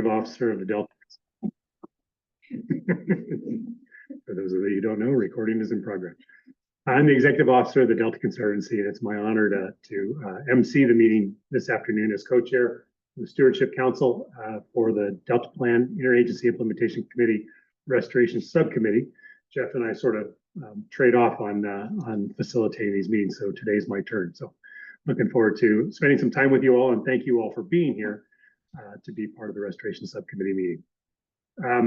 Officer of the Delta. For those of you who don't know, recording is in progress. I'm the executive officer of the Delta Conservancy, and it's my honor to MC the meeting this afternoon as co-chair of the Stewardship Council for the Delta Plan Interagency Implementation Committee Restoration Subcommittee. Jeff and I sort of trade off on facilitating these meetings, so today's my turn. So looking forward to spending some time with you all, and thank you all for being here to be part of the Restoration Subcommittee meeting. I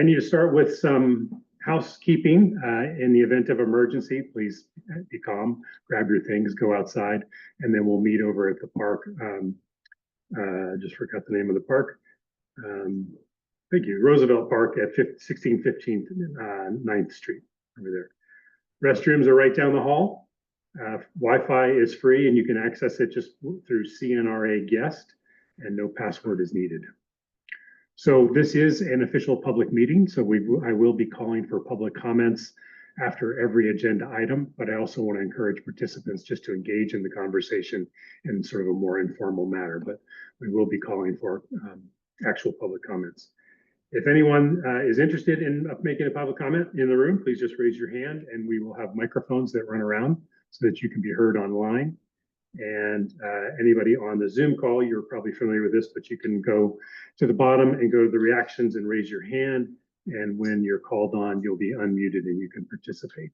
need to start with some housekeeping. In the event of emergency, please be calm, grab your things, go outside, and then we'll meet over at the park. Just forgot the name of the park. Thank you, Roosevelt Park at 1615 9th Street over there. Restrooms are right down the hall. Wi-Fi is free and you can access it just through CNRA guest, and no password is needed. So this is an official public meeting, so I will be calling for public comments after every agenda item, but I also want to encourage participants just to engage in the conversation in sort of a more informal manner, but we will be calling for actual public comments. If anyone is interested in making a public comment in the room, please just raise your hand and we will have microphones that run around so that you can be heard online. And anybody on the Zoom call, you're probably familiar with this, but you can go to the bottom and go to the reactions and raise your hand. And when you're called on, you'll be unmuted and you can participate.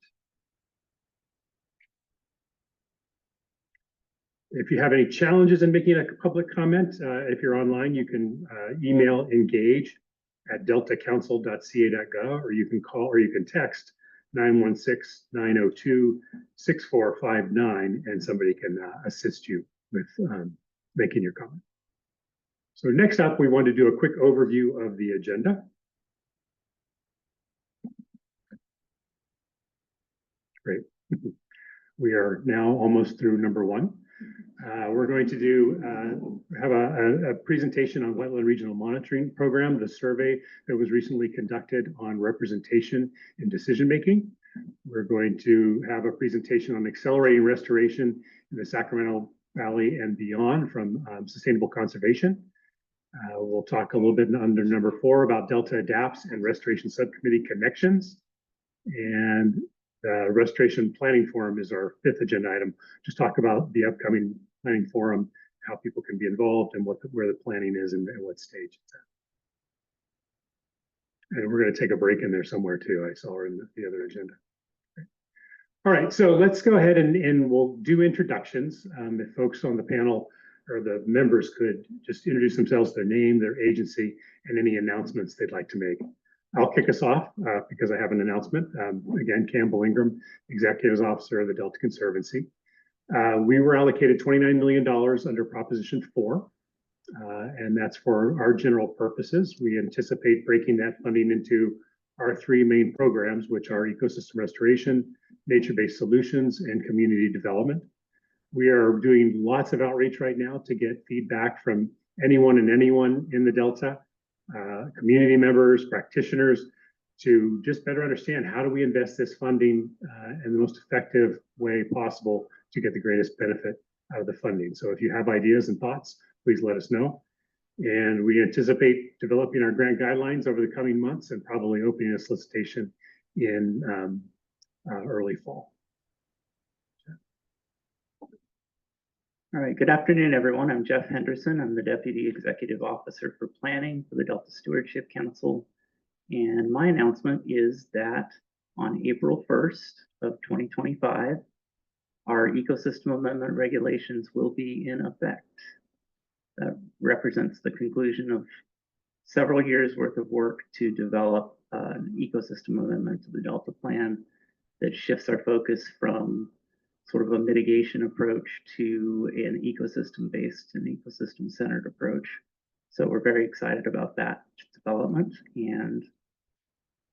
If you have any challenges in making a public comment, if you're online, you can email engage@deltacouncil.ca.gov, or you can call or you can text 916-902-6459, and somebody can assist you with making your comment. So next up, we want to do a quick overview of the agenda. Great. We are now almost through number one. We're going to have a presentation on Wetland Regional Monitoring Program, the survey that was recently conducted on representation in decision making. We're going to have a presentation on accelerating restoration in the Sacramento Valley and beyond from sustainable conservation. We'll talk a little bit under number 4 about Delta Adapts and Restoration Subcommittee connections. And the Restoration Planning Forum is our 5th agenda item. Just talk about the upcoming planning forum, how people can be involved, and where the planning is and what stage it's at. And we're going to take a break in there somewhere too. I saw her in the other agenda. Okay. All right, so let's go ahead and we'll do introductions. If folks on the panel or the members could just introduce themselves, their name, their agency, and any announcements they'd like to make. I'll kick us off because I have an announcement. Again, Campbell Ingram, Executive Officer of the Delta Conservancy. We were allocated $29 million under Proposition 4, and that's for our general purposes. We anticipate breaking that funding into our 3 main programs, which are ecosystem restoration, nature-based solutions, and community development. We are doing lots of outreach right now to get feedback from anyone in the Delta, community members, practitioners, to just better understand how do we invest this funding in the most effective way possible to get the greatest benefit out of the funding. So if you have ideas and thoughts, please let us know. And we anticipate developing our grant guidelines over the coming months and probably opening a solicitation in early fall. All right, good afternoon, everyone. I'm Jeff Henderson. I'm the Deputy Executive Officer for Planning for the Delta Stewardship Council. And my announcement is that on April 1st of 2025, our ecosystem amendment regulations will be in effect. That represents the conclusion of several years worth of work to develop an ecosystem amendment to the Delta Plan that shifts our focus from sort of a mitigation approach to an ecosystem-based and ecosystem-centered approach. So we're very excited about that development. And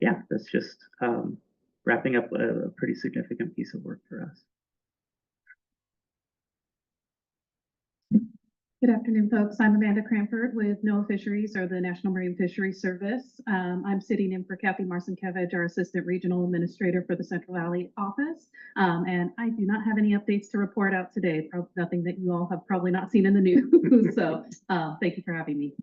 yeah, that's just wrapping up a pretty significant piece of work for us. Good afternoon, folks. I'm Amanda Cranford with NOAA Fisheries, or the National Marine Fisheries Service. I'm sitting in for Kathy Marcinkevich, our Assistant Regional Administrator for the Central Valley Office. And I do not have any updates to report out today, nothing that you all have probably not seen in the news. So thank you for having me.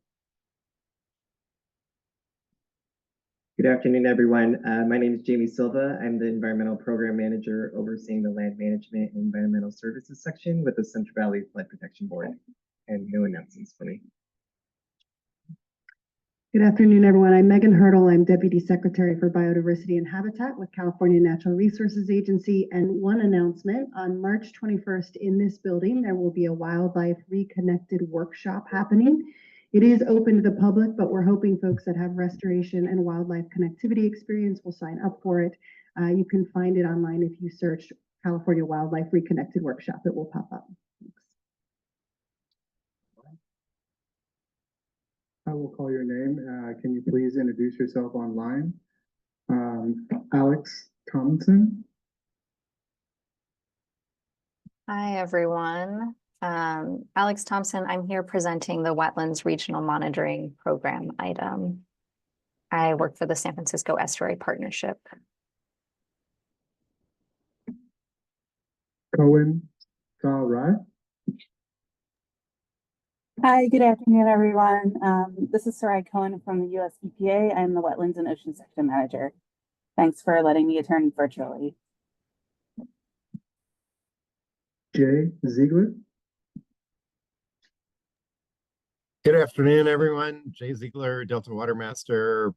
Good afternoon, everyone. My name is Jamie Silva. I'm the Environmental Program Manager overseeing the Land Management and Environmental Services section with the Central Valley Flood Protection Board. And no announcements for me. Good afternoon, everyone. I'm Megan Hurdle. I'm Deputy Secretary for Biodiversity and Habitat with California Natural Resources Agency. And one announcement, on March 21st in this building, there will be a Wildlife Reconnected workshop happening. It is open to the public, but we're hoping folks that have restoration and wildlife connectivity experience will sign up for it. You can find it online if you search California Wildlife Reconnected Workshop. It will pop up. Thanks. I will call your name. Can you please introduce yourself online? Alex Thompson. Hi, everyone. Alex Thompson, I'm here presenting the Wetlands Regional Monitoring Program item. I work for the San Francisco Estuary Partnership. Cohen Sarai. Hi, good afternoon, everyone. This is Sarai Cohen from the US EPA. I'm the Wetlands and Ocean Section Manager. Thanks for letting me attend virtually. Jay Ziegler. Good afternoon, everyone. Jay Ziegler, Delta Watermaster.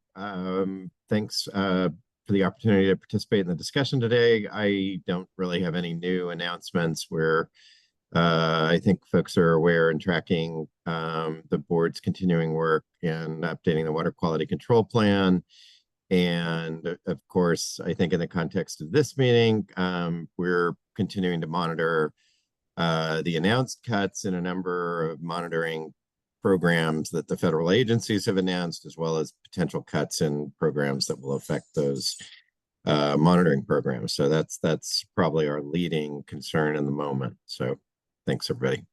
Thanks for the opportunity to participate in the discussion today. I don't really have any new announcements where I think folks are aware and tracking the board's continuing work in updating the water quality control plan. And of course, I think in the context of this meeting, we're continuing to monitor the announced cuts in a number of monitoring programs that the federal agencies have announced, as well as potential cuts in programs that will affect those monitoring programs. So that's probably our leading concern in the moment. So thanks, everybody.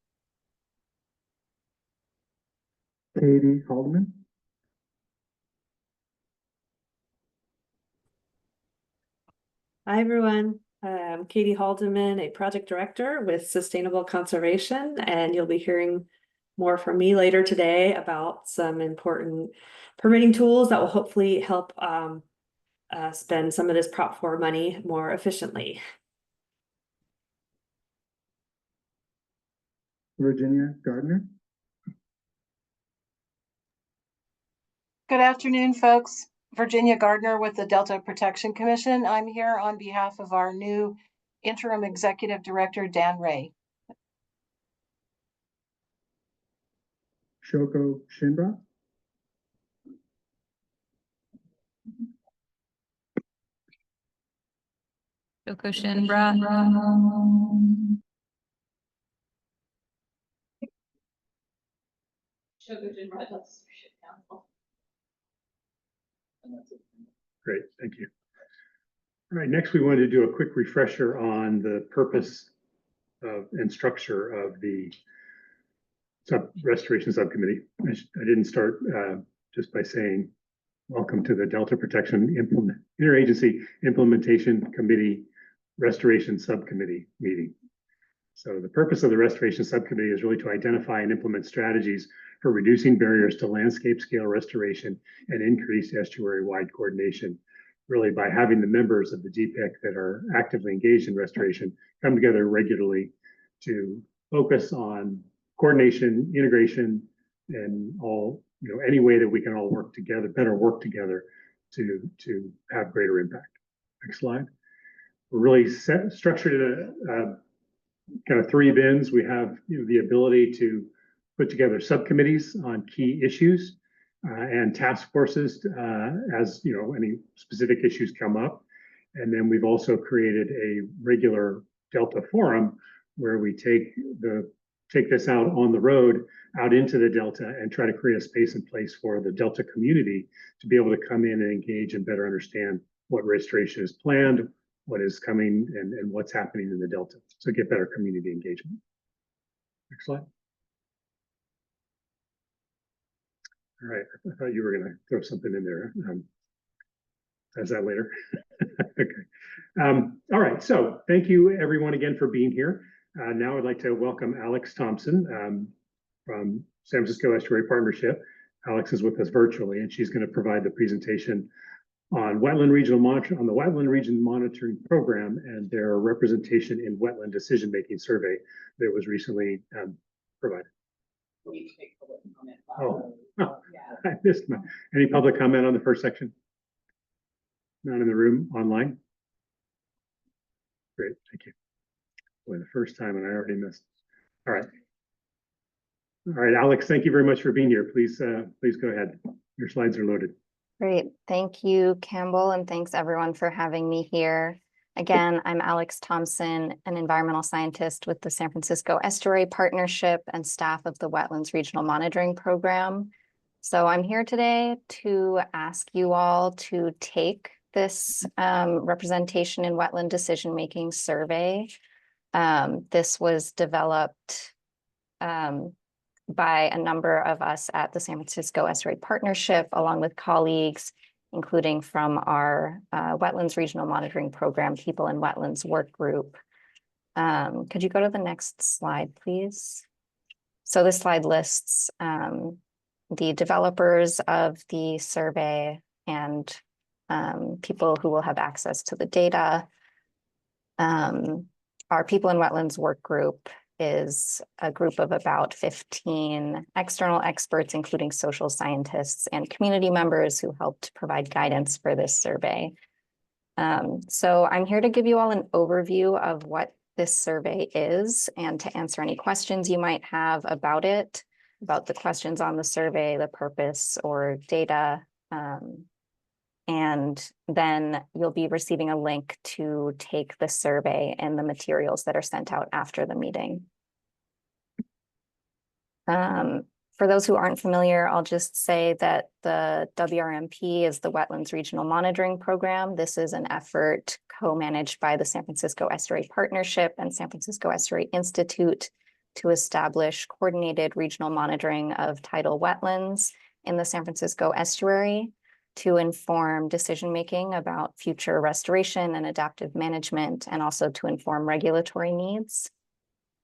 Katie Haldeman. Hi, everyone. I'm Katie Haldeman, a project director with Sustainable Conservation, and you'll be hearing more from me later today about some important permitting tools that will hopefully help spend some of this Prop 4 money more efficiently. Virginia Gardner. Good afternoon, folks. Virginia Gardner with the Delta Protection Commission. I'm here on behalf of our new interim executive director, Dan Ray. Shoko Shinbra. Shoko Shinbra. Shoko Shinbra, Delta Stewardship Council. Great, thank you. All right, next we wanted to do a quick refresher on the purpose of and structure of the Restoration Subcommittee. I didn't start just by saying, welcome to the Delta Protection Interagency Implementation Committee Restoration Subcommittee meeting. So the purpose of the Restoration Subcommittee is really to identify and implement strategies for reducing barriers to landscape scale restoration and increase estuary-wide coordination, really by having the members of the DPIIC that are actively engaged in restoration come together regularly to focus on coordination, integration, and all, any way that we can all work together, better work together to have greater impact. Next slide. We're really structured in kind of three bins. We have the ability to put together subcommittees on key issues and task forces as any specific issues come up. And then we've also created a regular Delta forum where we take this out on the road, out into the Delta, and try to create a space and place for the Delta community to be able to come in and engage and better understand what restoration is planned, what is coming, and what's happening in the Delta. So get better community engagement. Next slide. All right, I thought you were going to throw something in there. How's that later? Okay. All right, so thank you everyone again for being here. Now I'd like to welcome Alex Thompson from San Francisco Estuary Partnership. Alex is with us virtually, and she's going to provide the presentation on the Wetland Region Monitoring Program and their representation in wetland decision-making survey that was recently provided. Oh, I missed any public comment on the first section? None in the room, online? Great, thank you. Boy, the first time and I already missed. All right. All right, Alex, thank you very much for being here. Please go ahead. Your slides are loaded. Great. Thank you, Campbell, and thanks everyone for having me here. Again, I'm Alex Thompson, an environmental scientist with the San Francisco Estuary Partnership and staff of the Wetlands Regional Monitoring Program. So I'm here today to ask you all to take this representation in wetland decision-making survey. This was developed by a number of us at the San Francisco Estuary Partnership, along with colleagues, including from our Wetlands Regional Monitoring Program, People in Wetlands Work Group. Could you go to the next slide, please? So this slide lists the developers of the survey and people who will have access to the data. Our People in Wetlands Work Group is a group of about 15 external experts, including social scientists and community members who helped provide guidance for this survey. So I'm here to give you all an overview of what this survey is and to answer any questions you might have about it, about the questions on the survey, the purpose or data. And then you'll be receiving a link to take the survey and the materials that are sent out after the meeting. For those who aren't familiar, I'll just say that the WRMP is the Wetlands Regional Monitoring Program. This is an effort co-managed by the San Francisco Estuary Partnership and San Francisco Estuary Institute to establish coordinated regional monitoring of tidal wetlands in the San Francisco Estuary to inform decision-making about future restoration and adaptive management, and also to inform regulatory needs.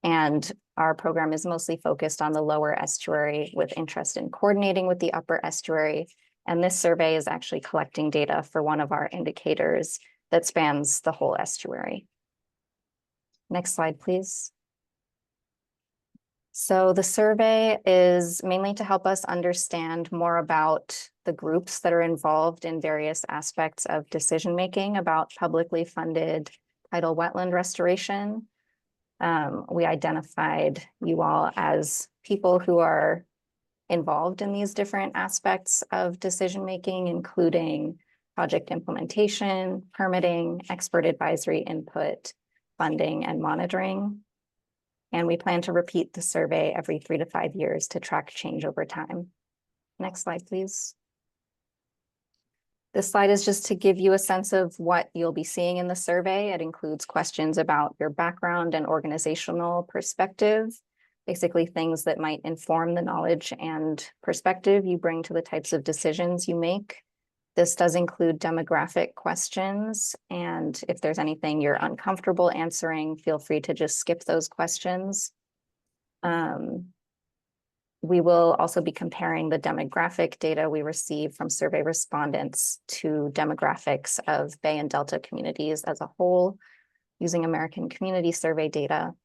And our program is mostly focused on the lower estuary with interest in coordinating with the upper estuary. And this survey is actually collecting data for one of our indicators that spans the whole estuary. Next slide, please. So the survey is mainly to help us understand more about the groups that are involved in various aspects of decision-making about publicly funded tidal wetland restoration. We identified you all as people who are involved in these different aspects of decision-making, including project implementation, permitting, expert advisory input, funding, and monitoring. And we plan to repeat the survey every 3 to 5 years to track change over time. Next slide, please. This slide is just to give you a sense of what you'll be seeing in the survey. It includes questions about your background and organizational perspective, basically things that might inform the knowledge and perspective you bring to the types of decisions you make. This does include demographic questions, and if there's anything you're uncomfortable answering, feel free to just skip those questions. We will also be comparing the demographic data we receive from survey respondents to demographics of Bay and Delta communities as a whole, using American Community Survey data.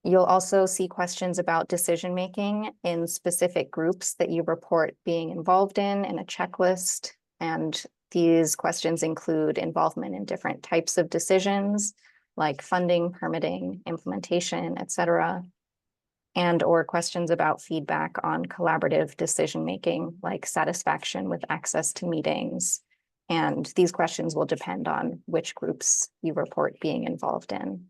You'll also see questions about decision-making in specific groups that you report being involved in a checklist. And these questions include involvement in different types of decisions, like funding, permitting, implementation, et cetera, and or questions about feedback on collaborative decision-making, like satisfaction with access to meetings. And these questions will depend on which groups you report being involved in.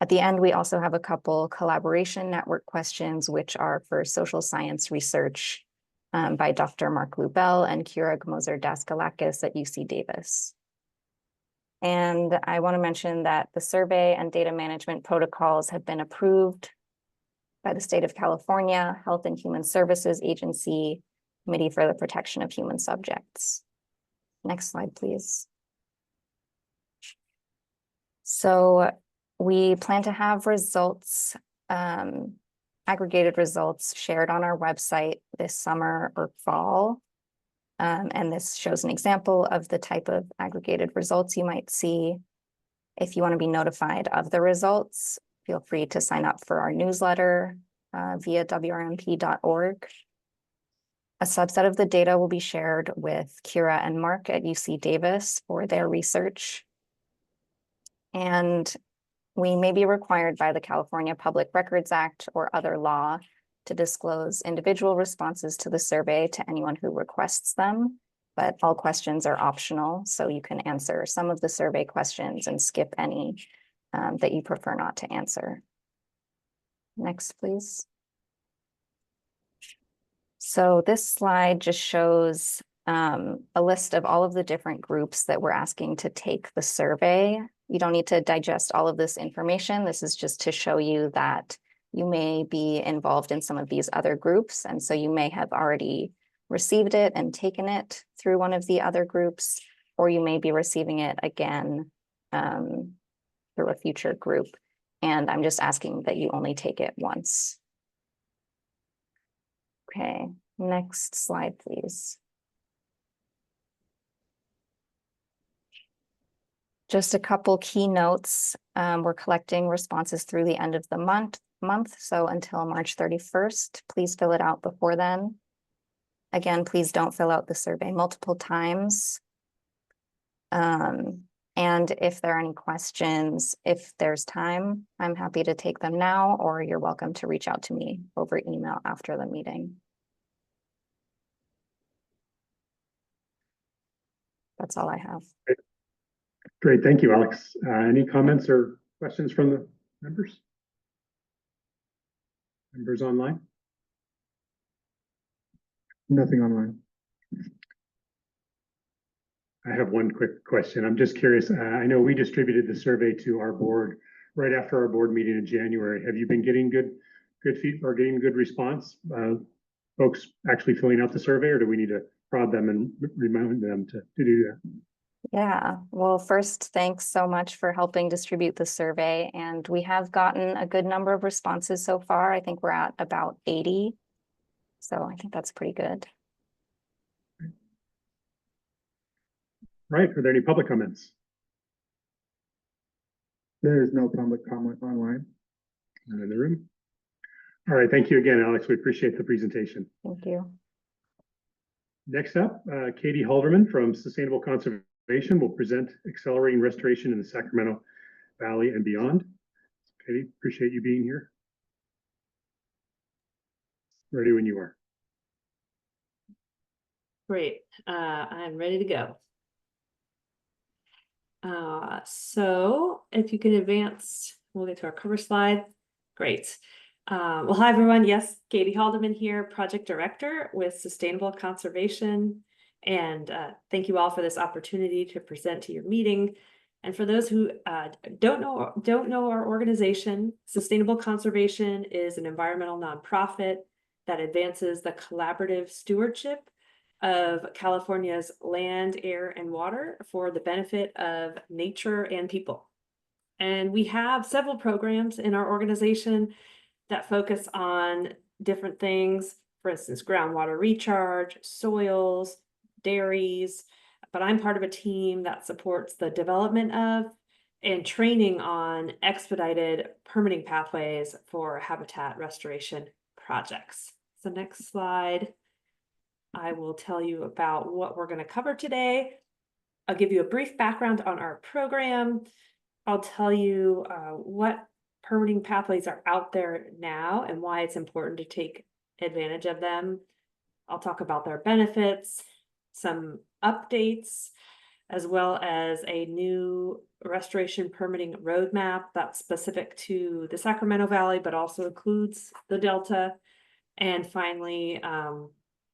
At the end, we also have a couple collaboration network questions, which are for social science research by Dr. Mark Lubell and Kira Gmoser-Daskalakis at UC Davis. And I want to mention that the survey and data management protocols have been approved by the State of California Health and Human Services Agency, Committee for the Protection of Human Subjects. Next slide, please. So we plan to have results, aggregated results shared on our website this summer or fall. And this shows an example of the type of aggregated results you might see. If you want to be notified of the results, feel free to sign up for our newsletter via WRMP.org. A subset of the data will be shared with Kira and Mark at UC Davis for their research. And we may be required by the California Public Records Act or other law to disclose individual responses to the survey to anyone who requests them, but all questions are optional, so you can answer some of the survey questions and skip any that you prefer not to answer. Next, please. So this slide just shows a list of all of the different groups that we're asking to take the survey. You don't need to digest all of this information. This is just to show you that you may be involved in some of these other groups. And so you may have already received it and taken it through one of the other groups, or you may be receiving it again through a future group. And I'm just asking that you only take it once. Okay, next slide, please. Just a couple key notes. We're collecting responses through the end of the month, so until March 31st. Please fill it out before then. Again, please don't fill out the survey multiple times. And if there are any questions, if there's time, I'm happy to take them now, or you're welcome to reach out to me over email after the meeting. That's all I have. Great, thank you, Alex. Any comments or questions from the members? Members online? Nothing online. I have one quick question. I'm just curious. I know we distributed the survey to our board right after our board meeting in January. Have you been getting good feedback or getting good response? Folks actually filling out the survey, or do we need to prod them and remind them to do that? Yeah, well, first, thanks so much for helping distribute the survey. And we have gotten a good number of responses so far. I think we're at about 80. So I think that's pretty good. Right, are there any public comments? There is no public comment online. None in the room. All right, thank you again, Alex. We appreciate the presentation. Thank you. Next up, Katie Halderman from Sustainable Conservation will present Accelerating Restoration in the Sacramento Valley and Beyond. Katie, appreciate you being here. Ready when you are. Great, I'm ready to go. So if you can advance, we'll get to our cover slide. Great. Well, hi everyone. Yes, Katie Haldeman here, Project Director with Sustainable Conservation. And thank you all for this opportunity to present to your meeting. And for those who don't know our organization, Sustainable Conservation is an environmental nonprofit that advances the collaborative stewardship of California's land, air, and water for the benefit of nature and people. And we have several programs in our organization that focus on different things, for instance, groundwater recharge, soils, dairies, but I'm part of a team that supports the development of and training on expedited permitting pathways for habitat restoration projects. So next slide. I will tell you about what we're going to cover today. I'll give you a brief background on our program. I'll tell you what permitting pathways are out there now and why it's important to take advantage of them. I'll talk about their benefits, some updates, as well as a new restoration permitting roadmap that's specific to the Sacramento Valley, but also includes the Delta. And finally,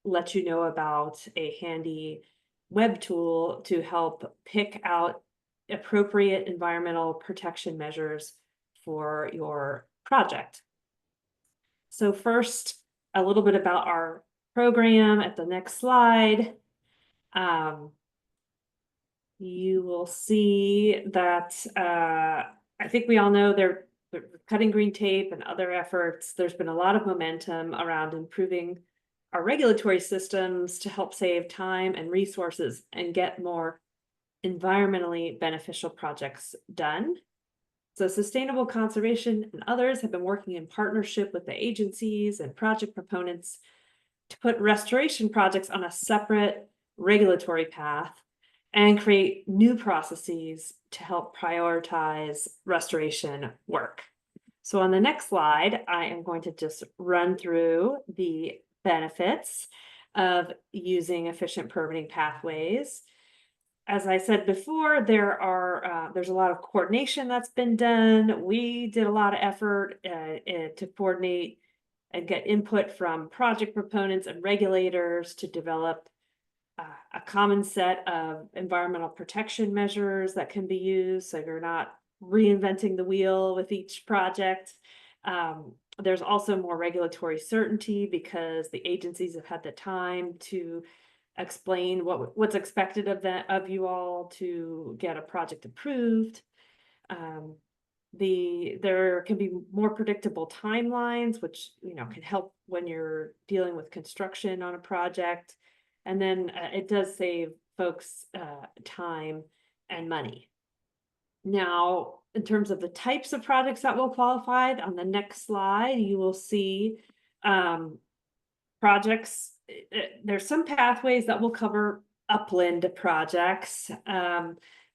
let you know about a handy web tool to help pick out appropriate environmental protection measures for your project. So first, a little bit about our program at the next slide. You will see that I think we all know they're cutting green tape and other efforts. There's been a lot of momentum around improving our regulatory systems to help save time and resources and get more environmentally beneficial projects done. So Sustainable Conservation and others have been working in partnership with the agencies and project proponents to put restoration projects on a separate regulatory path and create new processes to help prioritize restoration work. So on the next slide, I am going to just run through the benefits of using efficient permitting pathways. As I said before, there's a lot of coordination that's been done. We did a lot of effort to coordinate and get input from project proponents and regulators to develop a common set of environmental protection measures that can be used, so you're not reinventing the wheel with each project. There's also more regulatory certainty because the agencies have had the time to explain what's expected of you all to get a project approved. There can be more predictable timelines, which can help when you're dealing with construction on a project. And then it does save folks time and money. Now, in terms of the types of projects that will qualify, on the next slide, you will see projects. There's some pathways that will cover upland projects,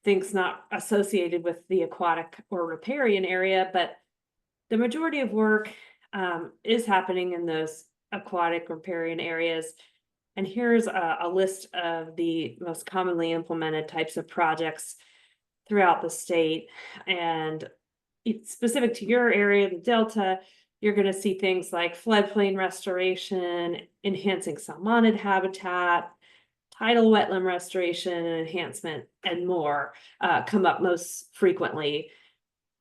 things not associated with the aquatic or riparian area, but the majority of work is happening in those aquatic riparian areas. And here's a list of the most commonly implemented types of projects throughout the state. And it's specific to your area, the Delta. You're going to see things like floodplain restoration, enhancing salmonid habitat, tidal wetland restoration and enhancement, and more come up most frequently.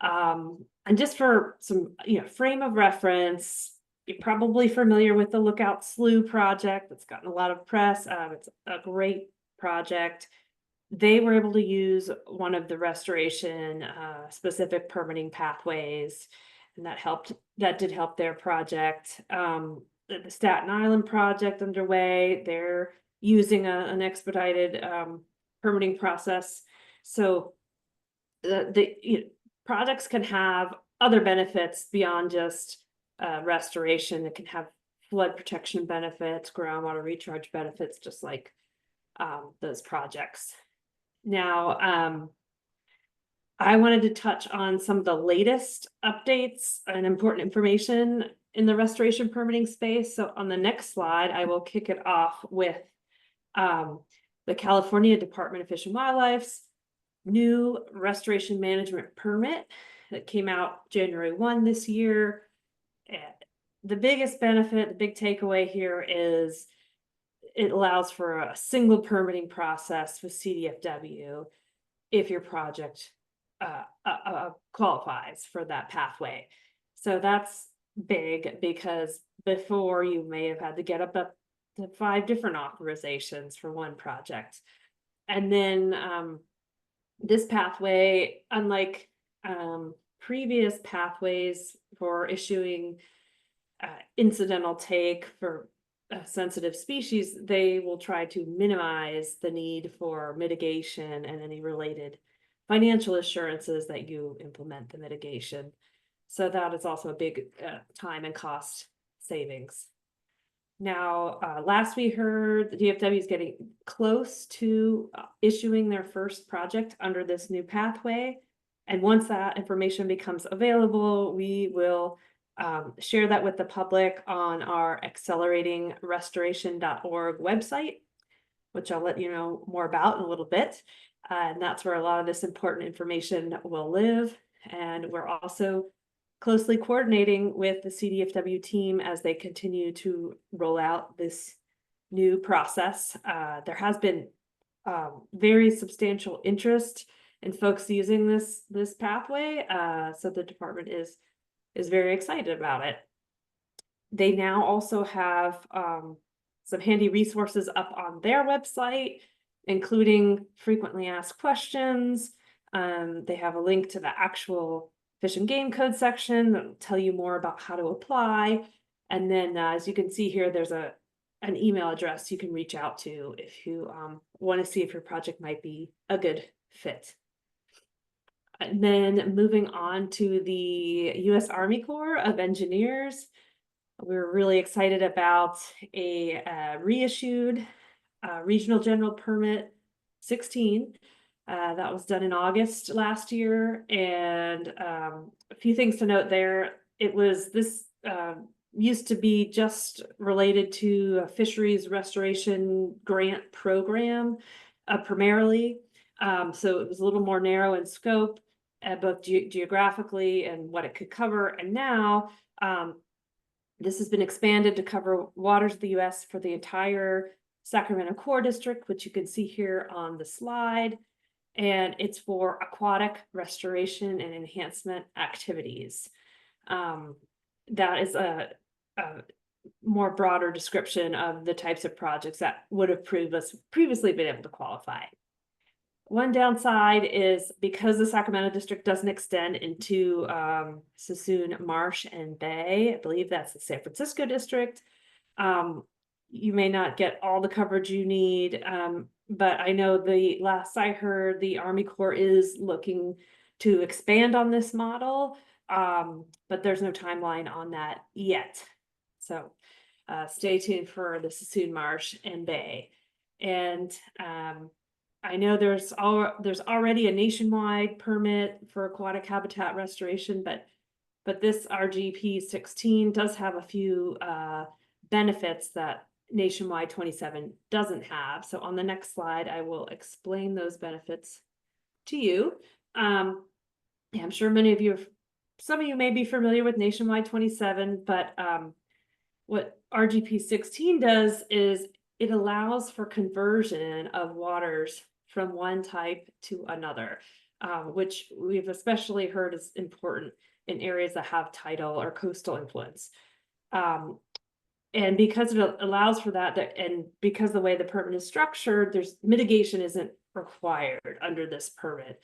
And just for some frame of reference, you're probably familiar with the Lookout Slough project that's gotten a lot of press. It's a great project. They were able to use one of the restoration specific permitting pathways, and that did help their project. The Staten Island project underway, they're using an expedited permitting process. So the projects can have other benefits beyond just restoration. It can have flood protection benefits, groundwater recharge benefits, just like those projects. Now, I wanted to touch on some of the latest updates and important information in the restoration permitting space. So on the next slide, I will kick it off with the California Department of Fish and Wildlife's new restoration management permit that came out January 1 this year. And the biggest benefit, the big takeaway here is it allows for a single permitting process with CDFW if your project qualifies for that pathway. So that's big, because before you may have had to get up to 5 different authorizations for one project. And then this pathway, unlike previous pathways for issuing incidental take for a sensitive species, they will try to minimize the need for mitigation and any related financial assurances that you implement the mitigation. So that is also a big time and cost savings. Now, last we heard the DFW is getting close to issuing their first project under this new pathway. And once that information becomes available, we will share that with the public on our acceleratingrestoration.org website, which I'll let you know more about in a little bit. And that's where a lot of this important information will live. And we're also closely coordinating with the CDFW team as they continue to roll out this new process. There has been very substantial interest in folks using this pathway, so the department is very excited about it. They now also have some handy resources up on their website, including frequently asked questions. They have a link to the actual Fish and Game Code section that will tell you more about how to apply. And then as you can see here, there's a an email address you can reach out to if you want to see if your project might be a good fit. And then moving on to the U.S. Army Corps of Engineers, we're really excited about a reissued Regional General Permit 16. That was done in August last year, and a few things to note there. It was this used to be just related to a fisheries restoration grant program, primarily. So it was a little more narrow in scope, both geographically and what it could cover. And now this has been expanded to cover waters of the U.S. for the entire Sacramento Core District, which you can see here on the slide. And it's for aquatic restoration and enhancement activities. That is a more broader description of the types of projects that would have previously been able to qualify. One downside is because the Sacramento district doesn't extend into Suisun Marsh and Bay, I believe that's the San Francisco district. You may not get all the coverage you need, but I know the last I heard, the Army Corps is looking to expand on this model, but there's no timeline on that yet. So stay tuned for the Suisun Marsh and Bay. And I know there's already a nationwide permit for aquatic habitat restoration, but this RGP 16 does have a few benefits that nationwide 27 doesn't have. So on the next slide, I will explain those benefits to you. Yeah, I'm sure some of you may be familiar with nationwide 27, but what RGP 16 does is it allows for conversion of waters from one type to another, which we've especially heard is important in areas that have tidal or coastal influence. And because it allows for that, and because the way the permit is structured, mitigation isn't required under this permit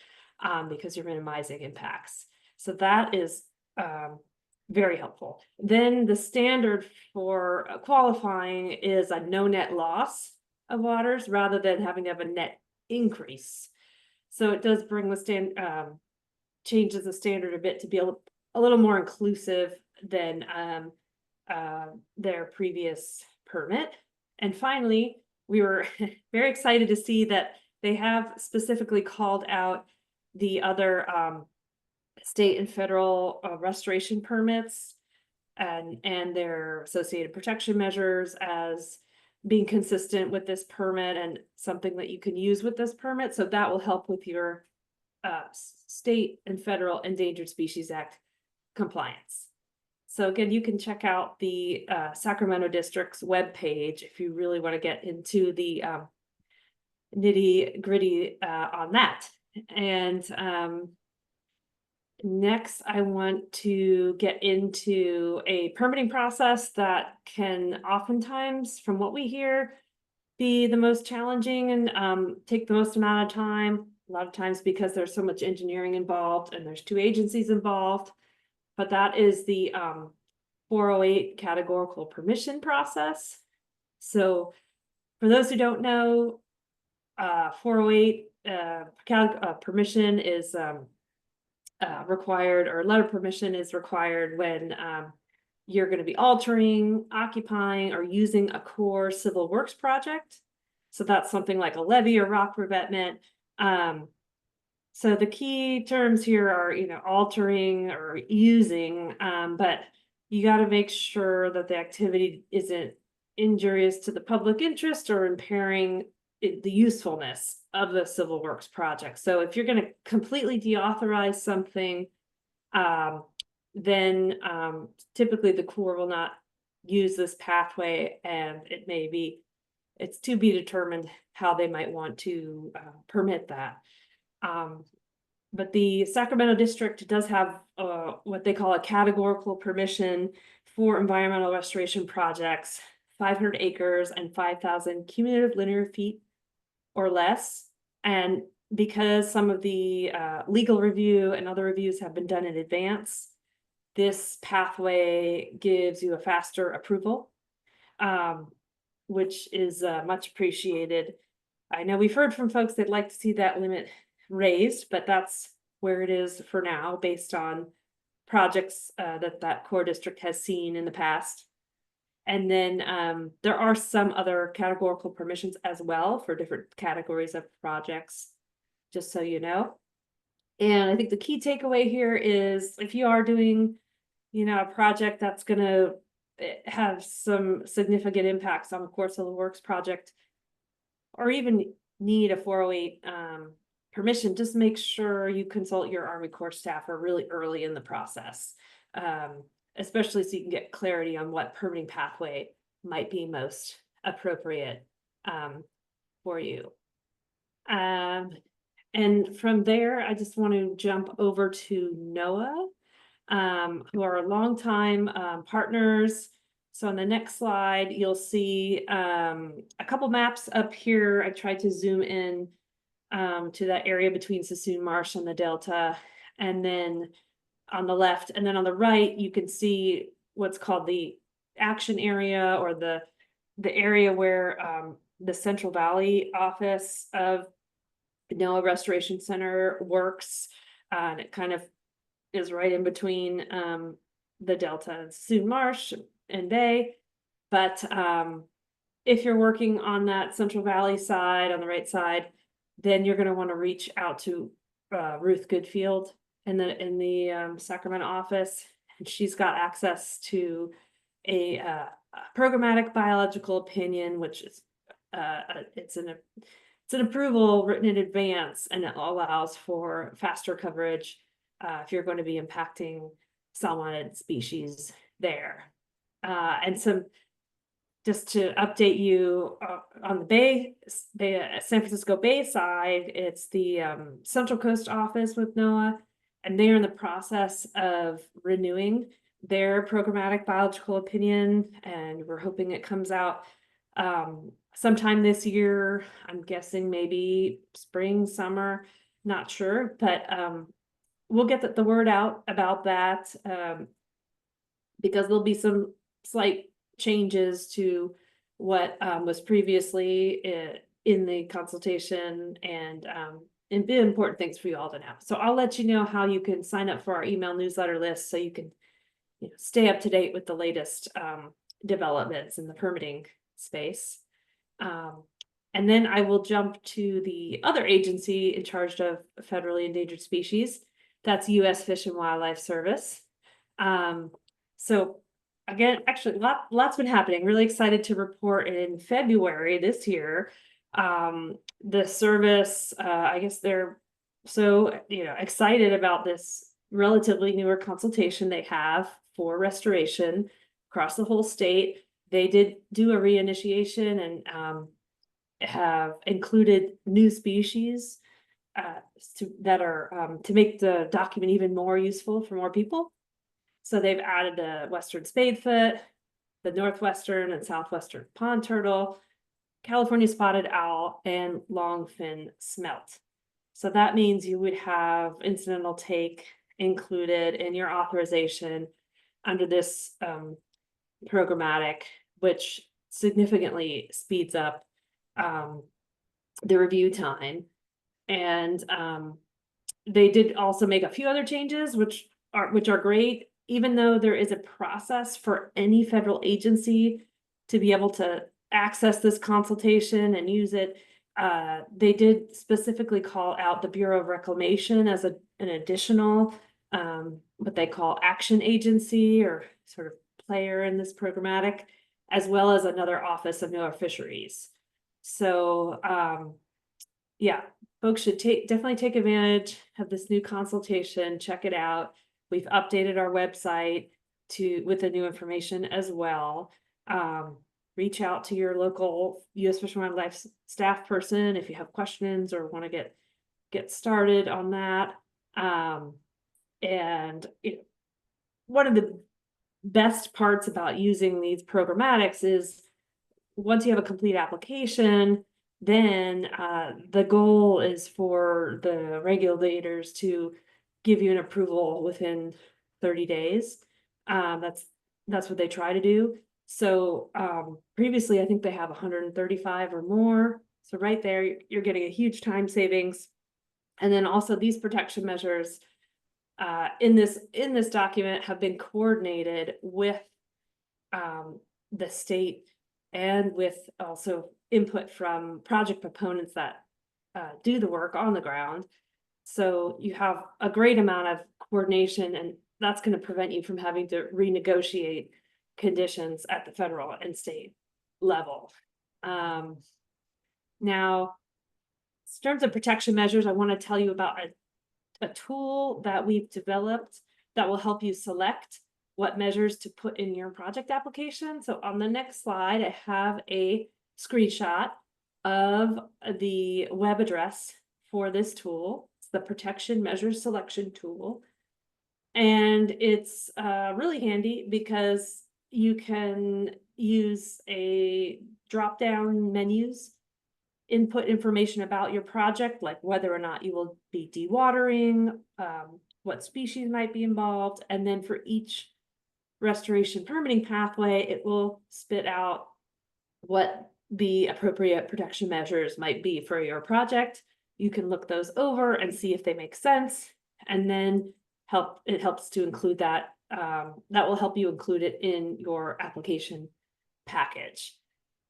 because you're minimizing impacts. So that is very helpful. Then the standard for qualifying is a no net loss of waters rather than having to have a net increase. So it does bring the changes the standard a bit to be a little more inclusive than their previous permit. And finally, we were very excited to see that they have specifically called out the other state and federal restoration permits and their associated protection measures as being consistent with this permit and something that you can use with this permit. So that will help with your state and federal Endangered Species Act compliance. So again, you can check out the Sacramento District's webpage if you really want to get into the nitty gritty on that. And next, I want to get into a permitting process that can oftentimes, from what we hear, be the most challenging and take the most amount of time. A lot of times because there's so much engineering involved and there's two agencies involved. But that is the 408 categorical permission process. So for those who don't know, 408 permission is required, or letter permission is required when you're going to be altering, occupying, or using a core civil works project. So that's something like a levee or rock revetment. So the key terms here are, altering or using, but you got to make sure that the activity isn't injurious to the public interest or impairing the usefulness of the civil works project. So if you're going to completely deauthorize something, then typically the Corps will not use this pathway, and it's to be determined how they might want to permit that. But the Sacramento district does have what they call a categorical permission for environmental restoration projects, 500 acres and 5,000 cumulative linear feet or less. And because some of the legal review and other reviews have been done in advance, this pathway gives you a faster approval. which is much appreciated. I know we've heard from folks that'd like to see that limit raised, but that's where it is for now, based on projects that core district has seen in the past. And then there are some other categorical permissions as well for different categories of projects, just so you know. And I think the key takeaway here is if you are doing, a project that's going to have some significant impacts on the course of the works project, or even need a 408 permission, just make sure you consult your Army Corps staffer really early in the process, especially so you can get clarity on what permitting pathway might be most appropriate for you. And from there, I just want to jump over to NOAA, who are longtime partners. So on the next slide, you'll see a couple maps up here. I tried to zoom in to that area between Sassoon Marsh and the Delta, and then on the left, and then on the right, you can see what's called the action area, or the area where the Central Valley office of NOAA Restoration Center works, and it kind of is right in between the Delta and Sassoon Marsh and Bay. But if you're working on that Central Valley side, on the right side, then you're going to want to reach out to Ruth Goodfield in the Sacramento office, and she's got access to a programmatic biological opinion, which is it's an approval written in advance, and it allows for faster coverage if you're going to be impacting salmonid species there. And some, just to update you on the Bay, San Francisco Bay side, it's the Central Coast office with NOAA, and they're in the process of renewing their programmatic biological opinion, and we're hoping it comes out sometime this year. I'm guessing maybe spring, summer, not sure, but we'll get the word out about that because there'll be some slight changes to what was previously in the consultation, and important things for you all to know. So I'll let you know how you can sign up for our email newsletter list so you can stay up to date with the latest developments in the permitting space. And then I will jump to the other agency in charge of federally endangered species. That's U.S. Fish and Wildlife Service. So again, actually, lots been happening. Really excited to report in February this year. The service, I guess they're so excited about this relatively newer consultation they have for restoration across the whole state. They did do a reinitiation and have included new species that are to make the document even more useful for more people. So they've added the western spadefoot, the northwestern and southwestern pond turtle, California spotted owl, and longfin smelt. So that means you would have incidental take included in your authorization under this programmatic, which significantly speeds up the review time. And they did also make a few other changes, which are great. Even though there is a process for any federal agency to be able to access this consultation and use it, they did specifically call out the Bureau of Reclamation as an additional what they call action agency or sort of player in this programmatic, as well as another office of NOAA Fisheries. So yeah, folks should definitely take advantage of this new consultation. Check it out. We've updated our website with the new information as well. Reach out to your local U.S. Fish and Wildlife staff person if you have questions or want to get started on that. And one of the best parts about using these programmatics is once you have a complete application, then the goal is for the regulators to give you an approval within 30 days. That's what they try to do. So previously, I think they have 135 or more. So right there, you're getting a huge time savings. And then also these protection measures in this document have been coordinated with the state and with also input from project proponents that do the work on the ground. So you have a great amount of coordination, and that's going to prevent you from having to renegotiate conditions at the federal and state level. Now, in terms of protection measures, I want to tell you about a tool that we've developed that will help you select what measures to put in your project application. So on the next slide, I have a screenshot of the web address for this tool. It's the Protection Measures Selection tool. And it's really handy because you can use a drop-down menus, input information about your project, like whether or not you will be dewatering, what species might be involved, and then for each restoration permitting pathway, it will spit out what the appropriate protection measures might be for your project. You can look those over and see if they make sense, and then it helps to include that. That will help you include it in your application package.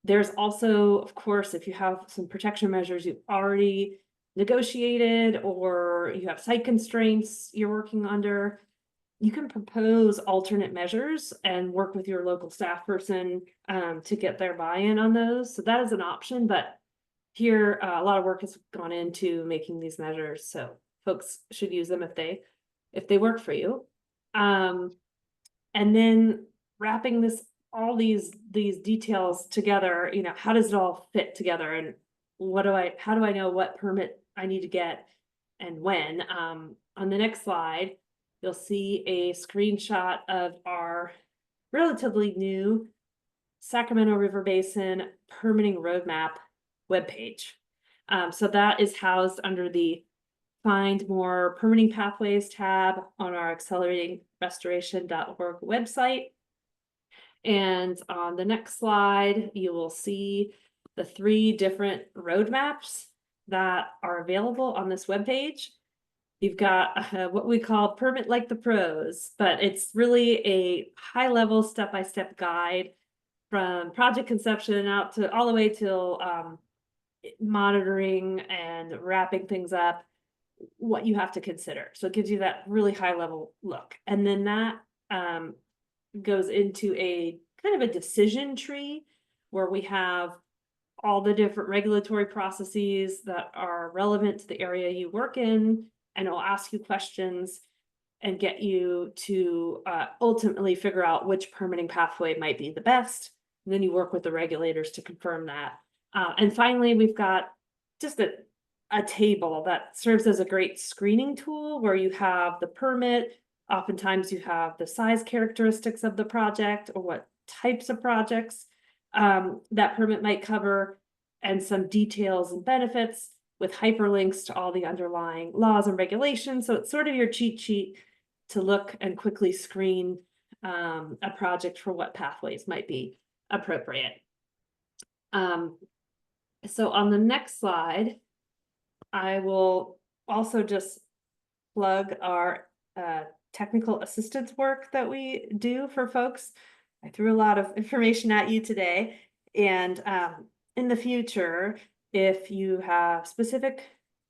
There's also, of course, if you have some protection measures you've already negotiated or you have site constraints you're working under, you can propose alternate measures and work with your local staff person to get their buy-in on those. So that is an option, but here a lot of work has gone into making these measures, so folks should use them if they work for you. And then wrapping all these details together, you know, how does it all fit together, and how do I know what permit I need to get and when? On the next slide, you'll see a screenshot of our relatively new Sacramento River Basin permitting roadmap webpage. So that is housed under the Find More Permitting Pathways tab on our acceleratingrestoration.org website. And on the next slide, you will see the 3 different roadmaps that are available on this webpage. You've got what we call Permit Like the Pros, but it's really a high-level step-by-step guide from project conception out to all the way till monitoring and wrapping things up, what you have to consider. So it gives you that really high-level look. And then that goes into a kind of a decision tree where we have all the different regulatory processes that are relevant to the area you work in, and it'll ask you questions and get you to ultimately figure out which permitting pathway might be the best. And then you work with the regulators to confirm that. And finally, we've got just a table that serves as a great screening tool where you have the permit. Oftentimes you have the size characteristics of the project or what types of projects that permit might cover, and some details and benefits with hyperlinks to all the underlying laws and regulations. So it's sort of your cheat sheet to look and quickly screen a project for what pathways might be appropriate. So on the next slide, I will also just plug our technical assistance work that we do for folks. I threw a lot of information at you today, and in the future, if you have specific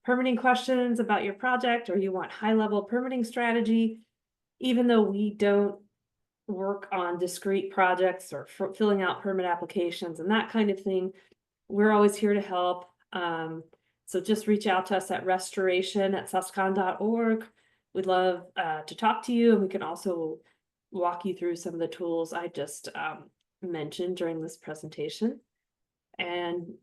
permitting questions about your project or you want high-level permitting strategy, even though we don't work on discrete projects or filling out permit applications and that kind of thing, we're always here to help. So just reach out to us at restoration@suscon.org. We'd love to talk to you, and we can also walk you through some of the tools I just mentioned during this presentation. And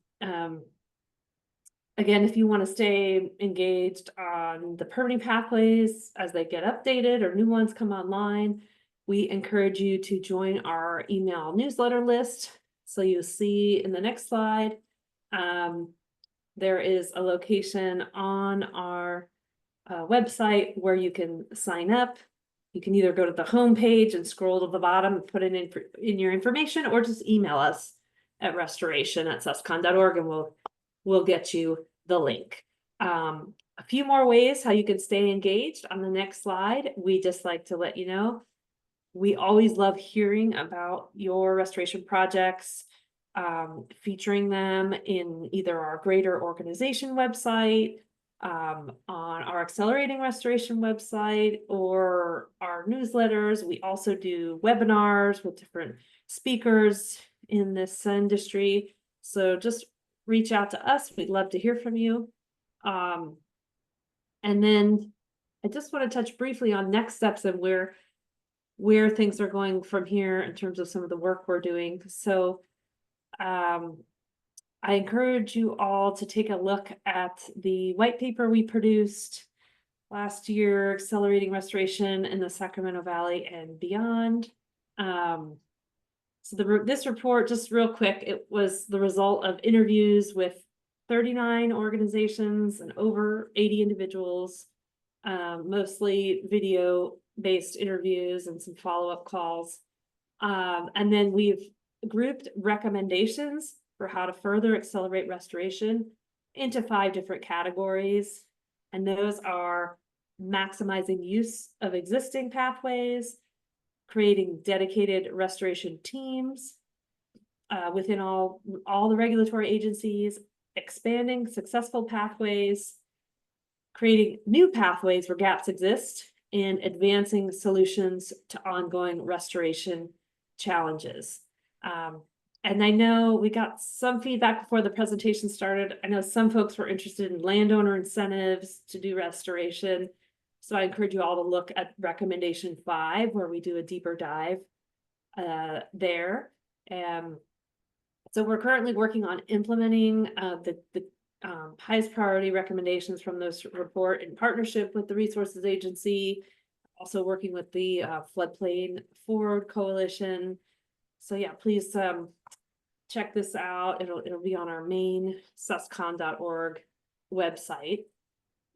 again, if you want to stay engaged on the permitting pathways as they get updated or new ones come online, we encourage you to join our email newsletter list. So you'll see in the next slide, there is a location on our website where you can sign up. You can either go to the home page and scroll to the bottom and put it in your information, or just email us at restoration@suscon.org and we'll get you the link. A few more ways how you can stay engaged on the next slide. We just like to let you know, we always love hearing about your restoration projects, featuring them in either our greater organization website, on our accelerating restoration website, or our newsletters. We also do webinars with different speakers in this industry. So just reach out to us. We'd love to hear from you. And then I just want to touch briefly on next steps and where things are going from here in terms of some of the work we're doing. So I encourage you all to take a look at the white paper we produced last year, Accelerating Restoration in the Sacramento Valley and Beyond. So this report, just real quick, it was the result of interviews with 39 organizations and over 80 individuals, mostly video-based interviews and some follow-up calls. And then we've grouped recommendations for how to further accelerate restoration into 5 different categories. And those are maximizing use of existing pathways, creating dedicated restoration teams within all the regulatory agencies, expanding successful pathways, creating new pathways where gaps exist, and advancing solutions to ongoing restoration challenges. And I know we got some feedback before the presentation started. I know some folks were interested in landowner incentives to do restoration. So I encourage you all to look at recommendation 5, where we do a deeper dive there. So we're currently working on implementing the highest priority recommendations from this report in partnership with the Resources Agency, also working with the Floodplain Forward Coalition. So yeah, please check this out. It'll be on our main suscon.org website.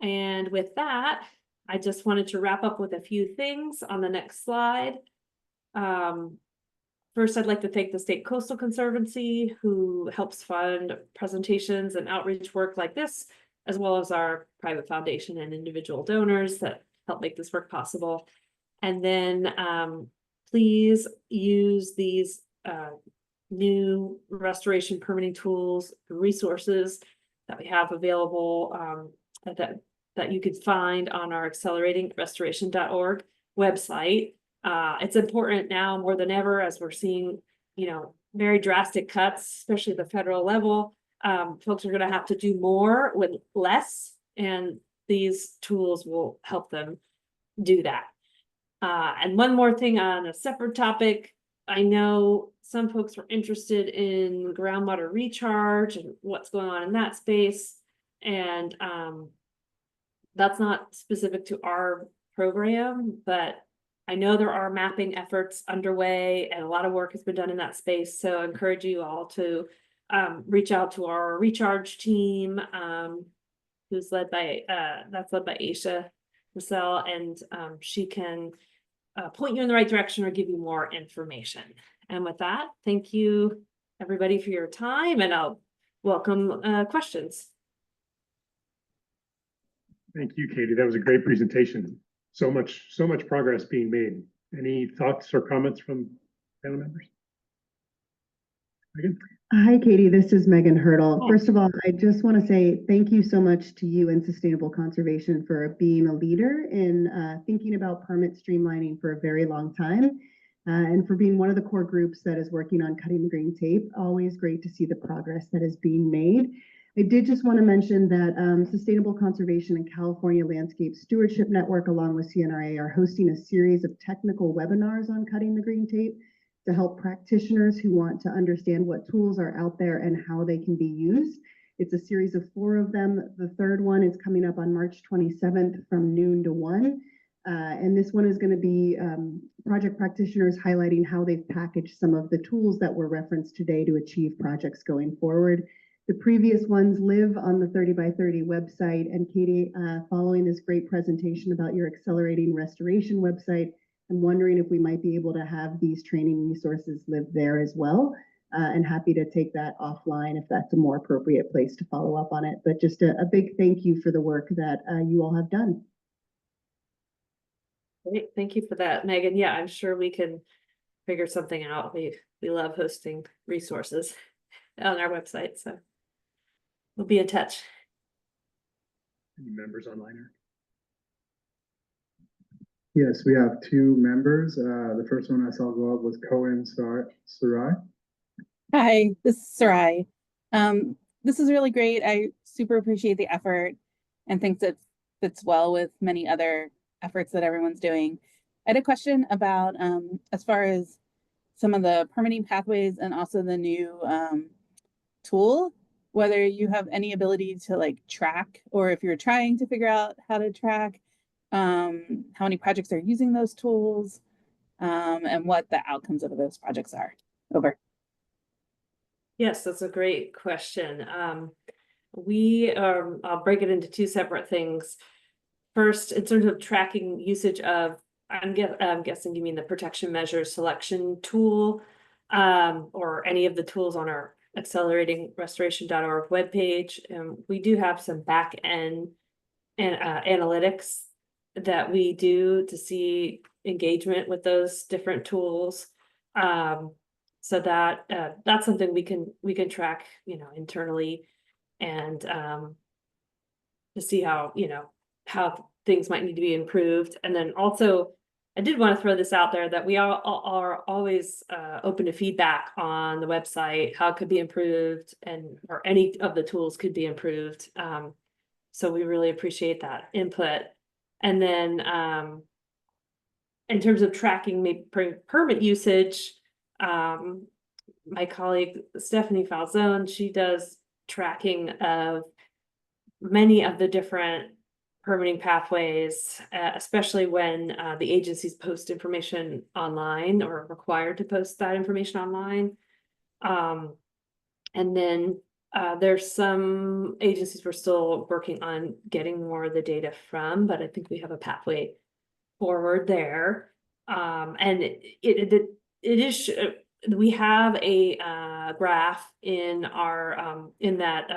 And with that, I just wanted to wrap up with a few things on the next slide. First, I'd like to thank the State Coastal Conservancy, who helps fund presentations and outreach work like this, as well as our private foundation and individual donors that help make this work possible. And then please use these new restoration permitting tools, resources that we have available that you can find on our acceleratingrestoration.org website. It's important now more than ever, as we're seeing, very drastic cuts, especially at the federal level. Folks are going to have to do more with less, and these tools will help them do that. And one more thing on a separate topic. I know some folks were interested in groundwater recharge and what's going on in that space. And that's not specific to our program, but I know there are mapping efforts underway and a lot of work has been done in that space. So I encourage you all to reach out to our recharge team, who's led by Aisha Marcel, and she can point you in the right direction or give you more information. And with that, thank you everybody for your time, and I'll welcome questions. Thank you, Katie. That was a great presentation. So much progress being made. Any thoughts or comments from panel members? Megan? Hi, Katie. This is Megan Hurdle. First of all, I just want to say thank you so much to you and Sustainable Conservation for being a leader in thinking about permit streamlining for a very long time, and for being one of the core groups that is working on cutting the green tape. Always great to see the progress that is being made. I did just want to mention that Sustainable Conservation and California Landscape Stewardship Network, along with CNRA, are hosting a series of technical webinars on cutting the green tape to help practitioners who want to understand what tools are out there and how they can be used. It's a series of 4 of them. The third one is coming up on March 27th from noon to 1. And this one is going to be project practitioners highlighting how they've packaged some of the tools that were referenced today to achieve projects going forward. The previous ones live on the 30 by 30 website. And Katie, following this great presentation about your accelerating restoration website, I'm wondering if we might be able to have these training resources live there as well. And happy to take that offline if that's a more appropriate place to follow up on it. But just a big thank you for the work that you all have done. Great, thank you for that, Megan. Yeah, I'm sure we can figure something out. We love hosting resources on our website, so we'll be in touch. Any members online? Yes, we have two members. The first one I saw go up was Cohen Sarai. Hi, this is Sarai. This is really great. I super appreciate the effort and think that fits well with many other efforts that everyone's doing. I had a question about as far as some of the permitting pathways and also the new tool, whether you have any ability to like track, or if you're trying to figure out how to track how many projects are using those tools, and what the outcomes of those projects are. Over. Yes, that's a great question. I'll break it into two separate things. First, in terms of tracking usage of, I'm guessing you mean the protection measures selection tool, or any of the tools on our acceleratingrestoration.org webpage. We do have some back end and analytics that we do to see engagement with those different tools. So that that's something we can track, internally, and to see how how things might need to be improved. And then also, I did want to throw this out there that we are always open to feedback on the website, how it could be improved, or any of the tools could be improved. So we really appreciate that input. And then in terms of tracking maybe permit usage, my colleague Stephanie Falzone, she does tracking of many of the different permitting pathways, especially when the agencies post information online or are required to post that information online. And then there's some agencies we're still working on getting more of the data from, but I think we have a pathway forward there. And it is, we have a graph in our in that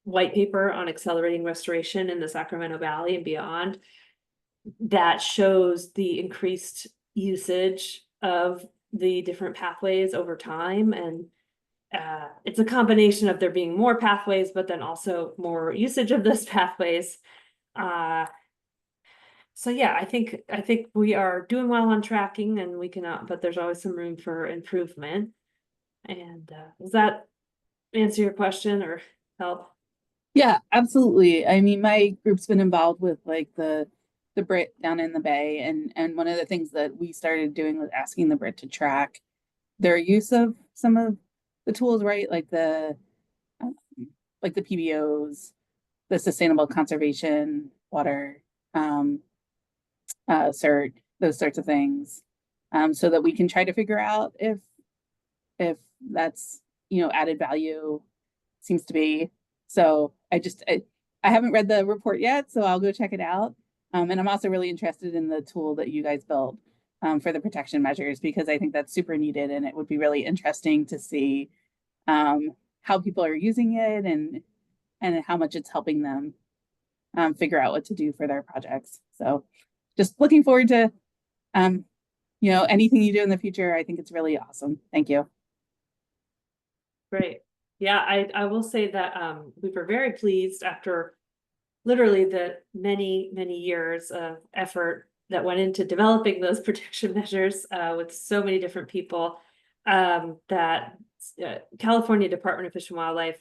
white paper on accelerating restoration in the Sacramento Valley and beyond that shows the increased usage of the different pathways over time. And it's a combination of there being more pathways, but then also more usage of those pathways. So yeah, I think we are doing well on tracking, and we cannot, but there's always some room for improvement. And does that answer your question or help? Yeah, absolutely. I mean, my group's been involved with like the Brit down in the Bay, and one of the things that we started doing was asking the Brit to track their use of some of the tools, right? Like the PBOs, the Sustainable Conservation Water cert, those sorts of things, so that we can try to figure out if that's added value. Seems to be. So I haven't read the report yet, so I'll go check it out. And I'm also really interested in the tool that you guys built for the protection measures, because I think that's super needed, and it would be really interesting to see how people are using it and how much it's helping them figure out what to do for their projects. So just looking forward to anything you do in the future. I think it's really awesome. Thank you. Great. Yeah, I will say that we were very pleased after literally the many years of effort that went into developing those protection measures with so many different people, that California Department of Fish and Wildlife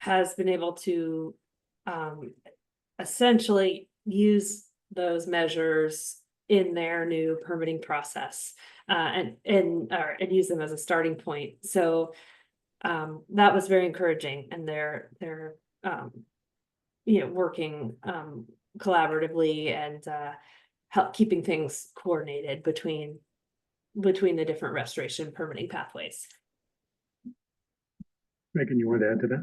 has been able to essentially use those measures in their new permitting process and use them as a starting point. So that was very encouraging, and they're working collaboratively and help keeping things coordinated between the different restoration permitting pathways. Megan, you want to add to that?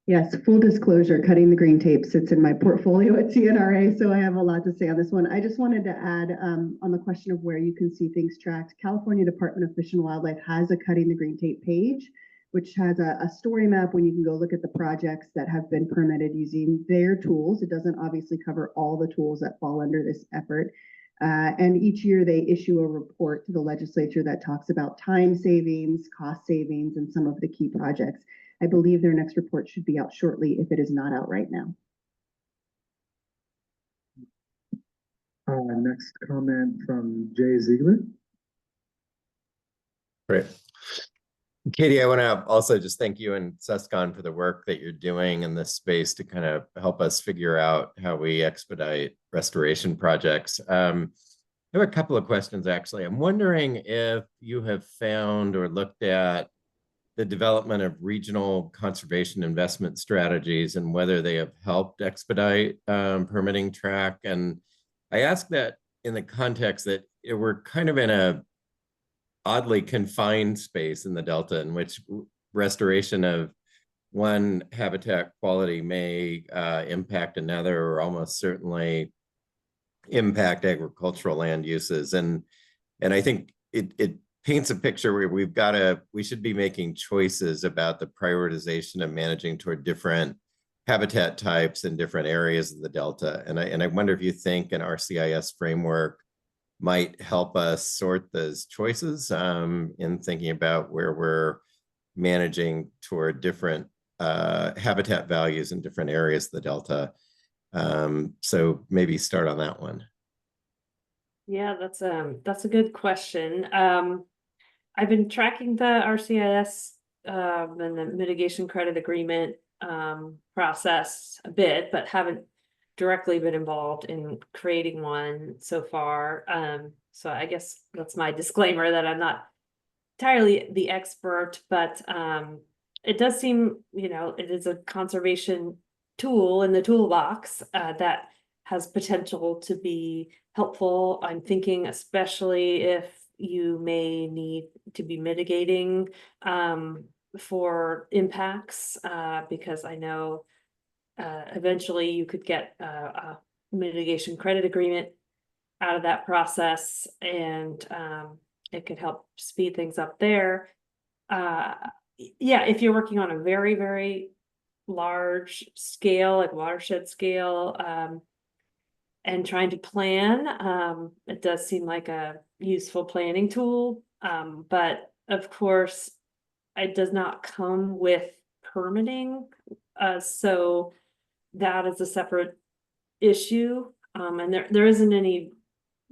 Yes, full disclosure, cutting the green tape sits in my portfolio at CNRA, so I have a lot to say on this one. I just wanted to add on the question of where you can see things tracked. California Department of Fish and Wildlife has a cutting the green tape page, which has a story map when you can go look at the projects that have been permitted using their tools. It doesn't obviously cover all the tools that fall under this effort. And each year they issue a report to the legislature that talks about time savings, cost savings, and some of the key projects. I believe their next report should be out shortly if it is not out right now. Next comment from Jay Ziegler. Great. Katie, I want to also just thank you and Suscon for the work that you're doing in this space to kind of help us figure out how we expedite restoration projects. I have a couple of questions, actually. I'm wondering if you have found or looked at the development of regional conservation investment strategies and whether they have helped expedite permitting track. And I ask that in the context that we're kind of in a oddly confined space in the Delta in which restoration of one habitat quality may impact another, or almost certainly impact agricultural land uses. And I think it paints a picture where we should be making choices about the prioritization of managing toward different habitat types in different areas of the Delta. And I wonder if you think an RCIS framework might help us sort those choices in thinking about where we're managing toward different habitat values in different areas of the Delta. So maybe start on that one. Yeah, that's a good question. I've been tracking the RCIS and the mitigation credit agreement process a bit, but haven't directly been involved in creating one so far. So I guess that's my disclaimer that I'm not entirely the expert, but it does seem, it is a conservation tool in the toolbox that has potential to be helpful. I'm thinking especially if you may need to be mitigating for impacts, because I know eventually you could get a mitigation credit agreement out of that process, and it could help speed things up there. Yeah, if you're working on a very, very large scale, like watershed scale, and trying to plan, it does seem like a useful planning tool. But of course, it does not come with permitting. So that is a separate issue. And there isn't any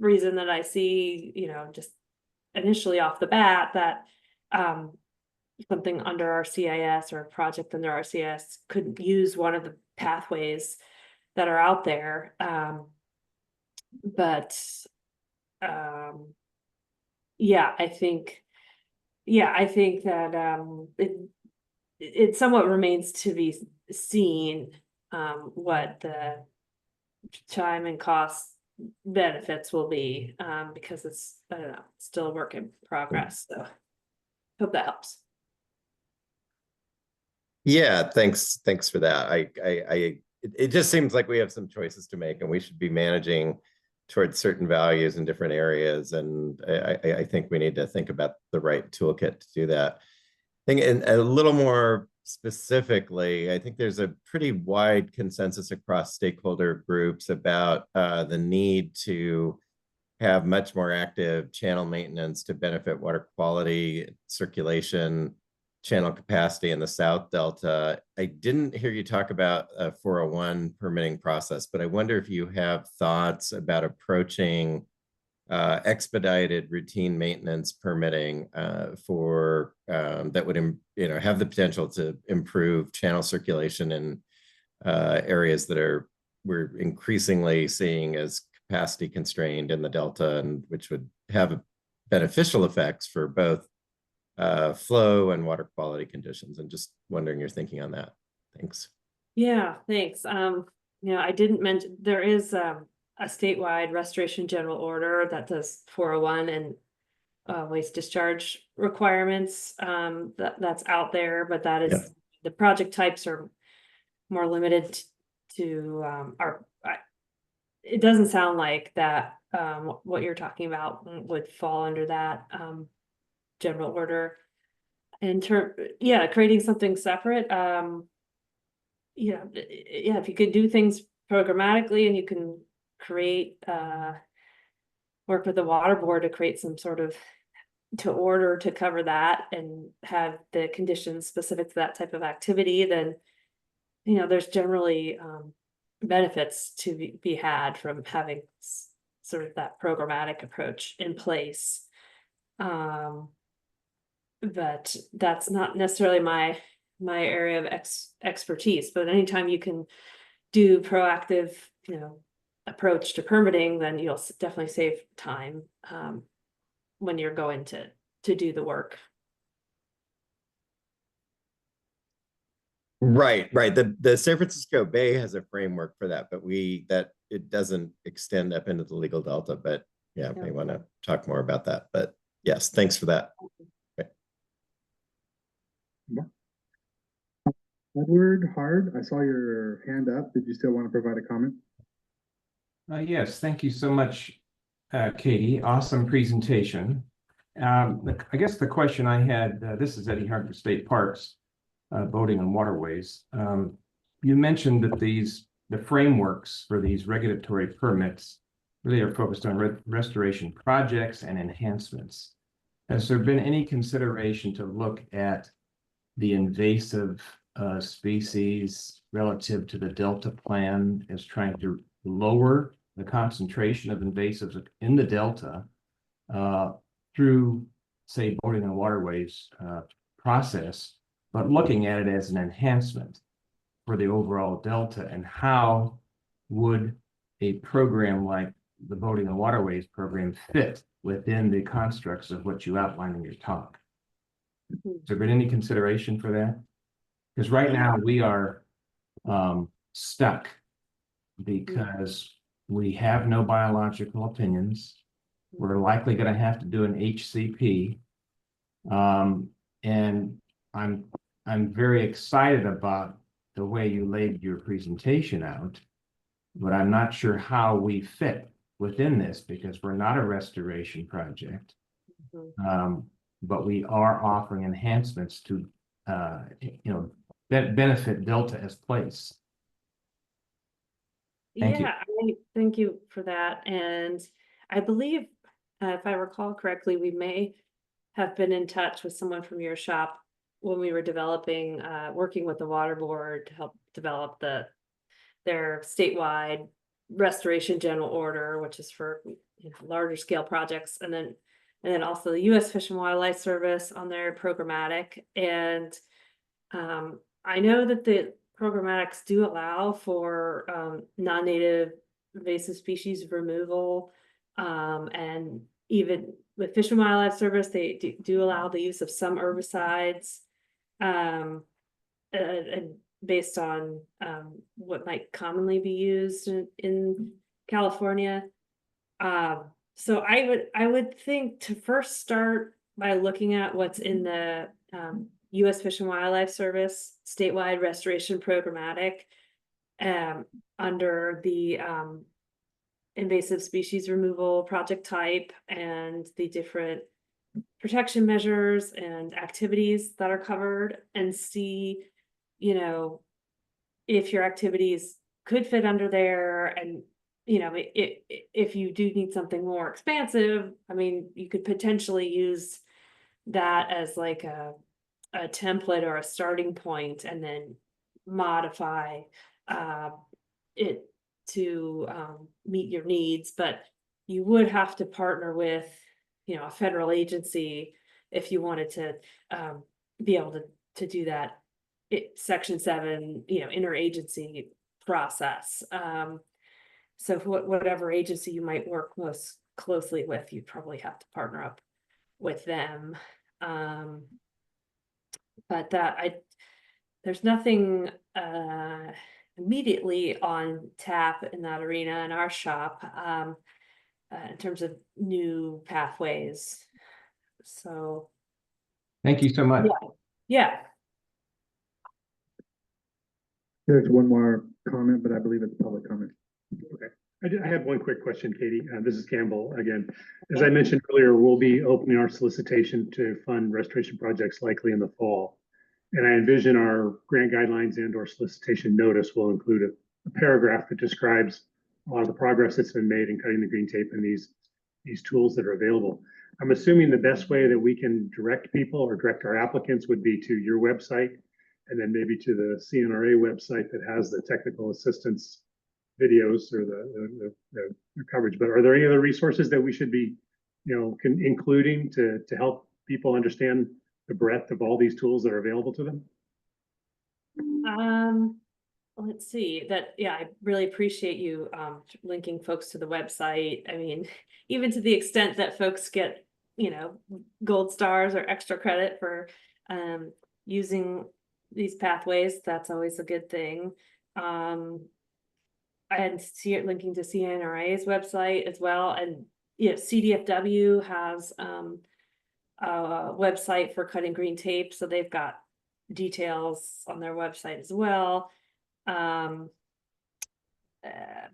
reason that I see, just initially off the bat that something under RCIS or a project under RCIS could use one of the pathways that are out there. But yeah, I think that it somewhat remains to be seen what the time and cost benefits will be, because it's, I don't know, still a work in progress. So hope that helps. Yeah, thanks for that. It just seems like we have some choices to make, and we should be managing towards certain values in different areas. And I think we need to think about the right toolkit to do that. I think a little more specifically, I think there's a pretty wide consensus across stakeholder groups about the need to have much more active channel maintenance to benefit water quality, circulation, channel capacity in the South Delta. I didn't hear you talk about a 401 permitting process, but I wonder if you have thoughts about approaching expedited routine maintenance permitting for that would have the potential to improve channel circulation in areas that we're increasingly seeing as capacity constrained in the Delta, and which would have beneficial effects for both flow and water quality conditions. And just wondering your thinking on that. Thanks. Yeah, thanks. I didn't mention there is a statewide restoration general order that does 401 and waste discharge requirements that's out there, but that is the project types are more limited to it doesn't sound like that what you're talking about would fall under that general order. In creating something separate. If you could do things programmatically and you can create work with the water board to create some sort of to cover that and have the conditions specific to that type of activity, then there's generally benefits to be had from having sort of that programmatic approach in place. But that's not necessarily my area of expertise. But anytime you can do proactive, approach to permitting, then you'll definitely save time when you're going to do the work. Right. The San Francisco Bay has a framework for that, but it doesn't extend up into the legal delta. But yeah, may want to talk more about that. But yes, thanks for that. Edward Hard, I saw your hand up. Did you still want to provide a comment? Yes, thank you so much, Katie. Awesome presentation. I guess the question I had, this is Eddie Hard for State Parks, Boating and Waterways. You mentioned that the frameworks for these regulatory permits really are focused on restoration projects and enhancements. Has there been any consideration to look at the invasive species relative to the Delta plan as trying to lower the concentration of invasives in the Delta through, say, boating and waterways process, but looking at it as an enhancement for the overall Delta? And how would a program like the boating and waterways program fit within the constructs of what you outlined in your talk? Has there been any consideration for that? Because right now we are stuck because we have no biological opinions. We're likely going to have to do an HCP. And I'm very excited about the way you laid your presentation out, but I'm not sure how we fit within this because we're not a restoration project. But we are offering enhancements to, benefit Delta as place. Thank you. Thank you for that. And I believe, if I recall correctly, we may have been in touch with someone from your shop when we were developing, working with the water board to help develop their statewide restoration general order, which is for larger scale projects, and then also the U.S. Fish and Wildlife Service on their programmatic. And I know that the programmatics do allow for non-native invasive species removal, and even with Fish and Wildlife Service, they do allow the use of some herbicides, and based on what might commonly be used in California. So I would think to first start by looking at what's in the U.S. Fish and Wildlife Service statewide restoration programmatic under the invasive species removal project type and the different protection measures and activities that are covered, and see, if your activities could fit under there. And if you do need something more expansive, I mean, you could potentially use that as like a template or a starting point, and then modify it to meet your needs. But you would have to partner with, a federal agency if you wanted to be able to do that. Section 7, interagency process. So whatever agency you might work most closely with, you probably have to partner up with them. But there's nothing immediately on tap in that arena in our shop in terms of new pathways. So thank you so much. Yeah. There's one more comment, but I believe it's public comment. Okay. I have one quick question, Katie. This is Campbell again. As I mentioned earlier, we'll be opening our solicitation to fund restoration projects likely in the fall. And I envision our grant guidelines and or solicitation notice will include a paragraph that describes a lot of the progress that's been made in cutting the green tape and these tools that are available. I'm assuming the best way that we can direct people or direct our applicants would be to your website and then maybe to the CNRA website that has the technical assistance videos or the coverage. But are there any other resources that we should be, including to help people understand the breadth of all these tools that are available to them? Let's see that. Yeah, I really appreciate you linking folks to the website. I mean, even to the extent that folks get, gold stars or extra credit for using these pathways, that's always a good thing. And see it linking to CNRA's website as well. And CDFW has a website for cutting green tape, so they've got details on their website as well. But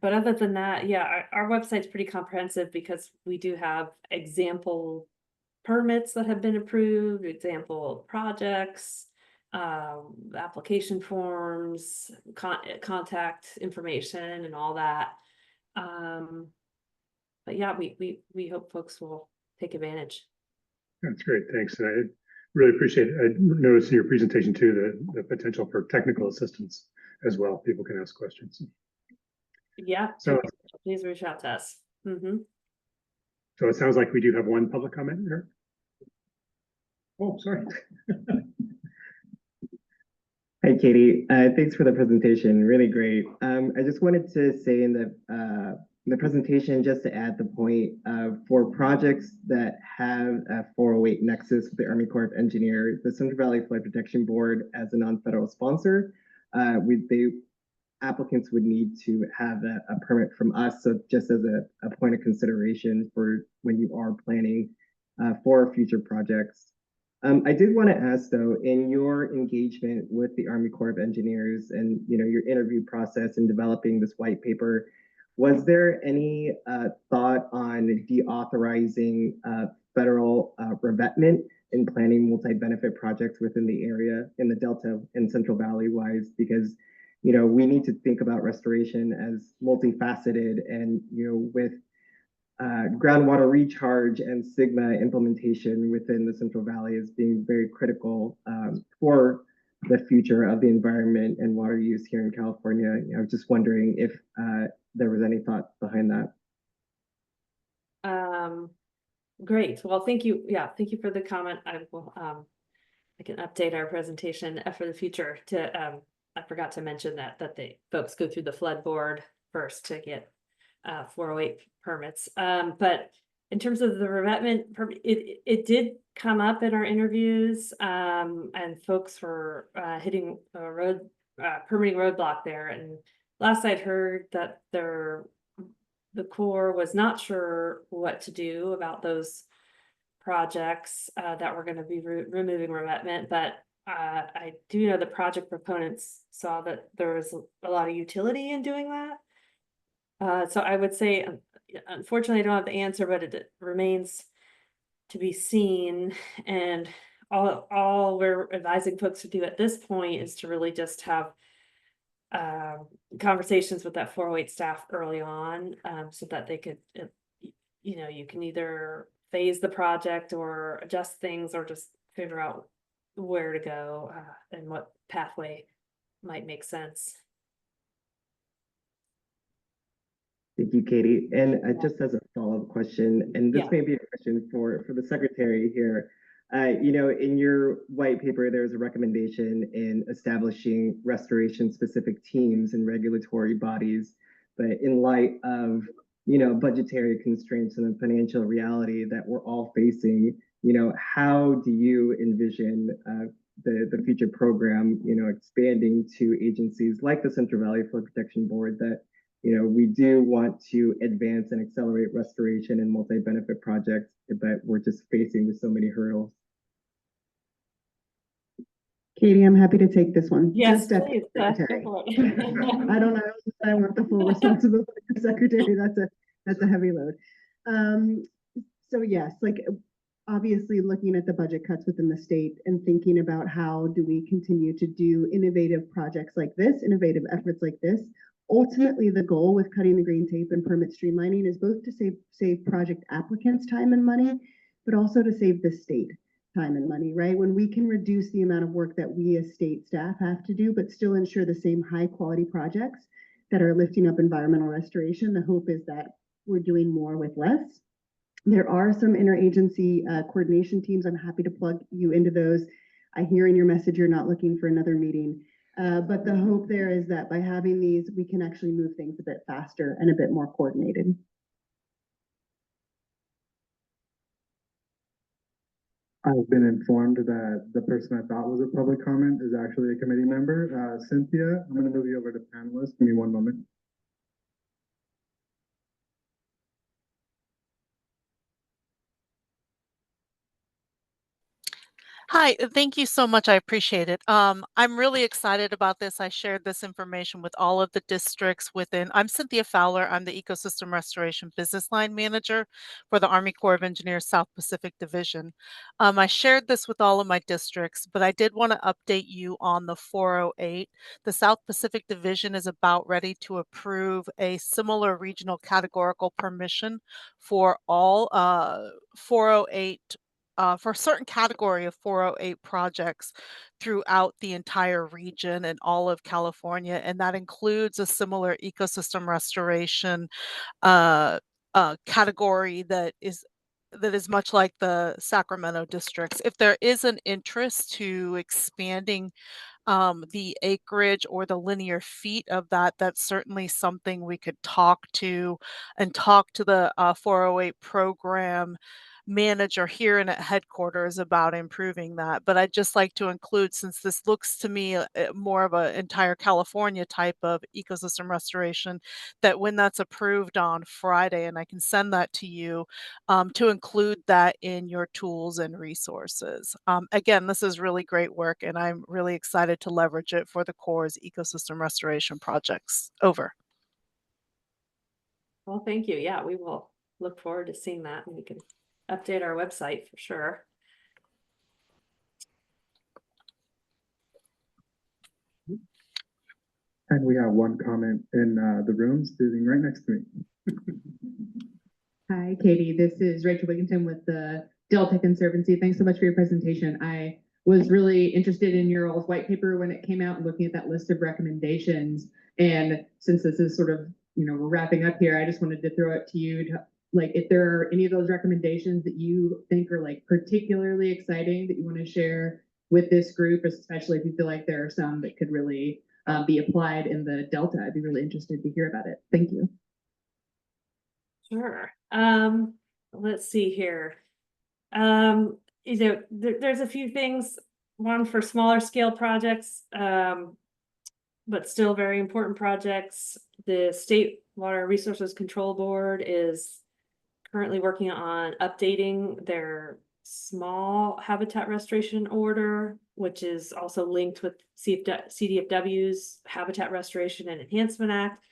other than that, yeah, our website's pretty comprehensive because we do have example permits that have been approved, example projects, application forms, contact information and all that. But yeah, we hope folks will take advantage. That's great, thanks. And I really appreciate it. I noticed in your presentation too, the potential for technical assistance as well. People can ask questions. Yeah, so please reach out to us. So it sounds like we do have one public comment here. Oh, sorry. Hi, Katie. Thanks for the presentation. Really great. I just wanted to say in the presentation, just to add the point, for projects that have a 408 nexus with the Army Corps of Engineers, the Central Valley Flood Protection Board, as a non-federal sponsor, applicants would need to have a permit from us. So just as a point of consideration for when you are planning for future projects. I did want to ask though, in your engagement with the Army Corps of Engineers and your interview process in developing this white paper, was there any thought on deauthorizing federal revetment in planning multi-benefit projects within the area in the Delta and Central Valley wise? Because we need to think about restoration as multifaceted, and with groundwater recharge and SIGMA implementation within the Central Valley is being very critical for the future of the environment and water use here in California. I was just wondering if there was any thought behind that. Great. Well, thank you. Yeah, thank you for the comment. I will. I can update our presentation for the future. I forgot to mention that the folks go through the flood board first to get 408 permits. But in terms of the revetment permit, it did come up in our interviews, and folks were hitting a road permitting roadblock there. And last I'd heard that the Corps was not sure what to do about those projects that were going to be removing revetment, but I do know the project proponents saw that there was a lot of utility in doing that. So I would say, unfortunately, I don't have the answer, but it remains to be seen. And all we're advising folks to do at this point is to really just have conversations with that 408 staff early on, so that they could, you can either phase the project or adjust things or just figure out where to go and what pathway might make sense. Thank you, Katie. And just as a follow-up question, and this may be a question for the secretary here. In your white paper, there's a recommendation in establishing restoration-specific teams and regulatory bodies. But in light of, budgetary constraints and the financial reality that we're all facing, how do you envision the future program, expanding to agencies like the Central Valley Flood Protection Board that, we do want to advance and accelerate restoration and multi-benefit projects, but we're just facing with so many hurdles? Katie, I'm happy to take this one. Yes, Just Deputy please, go Secretary. for it. I don't know if I want the full responsibility of secretary. That's a heavy load. So yes, like obviously looking at the budget cuts within the state and thinking about how do we continue to do innovative projects like this, innovative efforts like this. Ultimately, the goal with cutting the green tape and permit streamlining is both to save project applicants time and money, but also to save the state time and money, right? When we can reduce the amount of work that we as state staff have to do, but still ensure the same high quality projects that are lifting up environmental restoration, the hope is that we're doing more with less. There are some interagency coordination teams. I'm happy to plug you into those. I hear in your message you're not looking for another meeting, but the hope there is that by having these, we can actually move things a bit faster and a bit more coordinated. I've been informed that the person I thought was a public comment is actually a committee member. Cynthia, I'm going to move you over to panelist. Give me one moment. Hi, thank you so much. I appreciate it. I'm really excited about this. I shared this information with all of the districts within. I'm Cynthia Fowler. I'm the Ecosystem Restoration Business Line Manager for the Army Corps of Engineers South Pacific Division. I shared this with all of my districts, but I did want to update you on the 408. The South Pacific Division is about ready to approve a similar regional categorical permission for all 408 for a certain category of 408 projects throughout the entire region and all of California, and that includes a similar ecosystem restoration category that is much like the Sacramento districts. If there is an interest to expanding the acreage or the linear feet of that, that's certainly something we could talk to the 408 program manager here in at headquarters about improving that. But I'd just like to include, since this looks to me more of an entire California type of ecosystem restoration, that when that's approved on Friday, and I can send that to you, to include that in your tools and resources. Again, this is really great work, and I'm really excited to leverage it for the Corps' ecosystem restoration projects. Over. Well, thank you. Yeah, we will look forward to seeing that, and we can update our website for sure. And we have one comment in the room sitting right next to me. Hi, Katie. This is Rachel Wigginton with the Delta Conservancy. Thanks so much for your presentation. I was really interested in your all's white paper when it came out and looking at that list of recommendations. And since this is sort of, we're wrapping up here, I just wanted to throw it to you to, like, if there are any of those recommendations that you think are like particularly exciting that you want to share with this group, especially if you feel like there are some that could really be applied in the Delta, I'd be really interested to hear about it. Thank you. Sure. Let's see here. There's a few things, one for smaller scale projects, but still very important projects. The State Water Resources Control Board is currently working on updating their small habitat restoration order, which is also linked with CDFW's Habitat Restoration and Enhancement Act.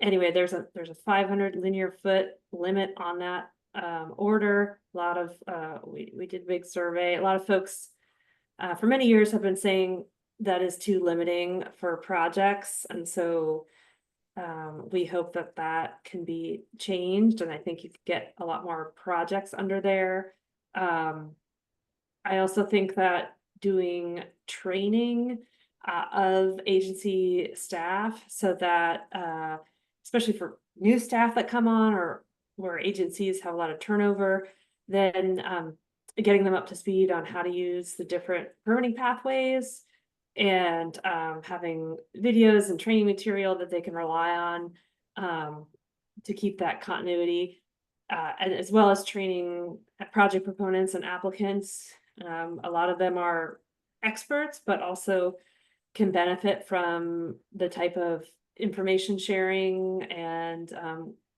Anyway, there's a 500 linear foot limit on that order. A lot of we did a big survey. A lot of folks for many years have been saying that is too limiting for projects, and so we hope that that can be changed, and I think you could get a lot more projects under there. I also think that doing training of agency staff, so that especially for new staff that come on, or where agencies have a lot of turnover, then getting them up to speed on how to use the different permitting pathways, and having videos and training material that they can rely on to keep that continuity, and as well as training project proponents and applicants. A lot of them are experts, but also can benefit from the type of information sharing and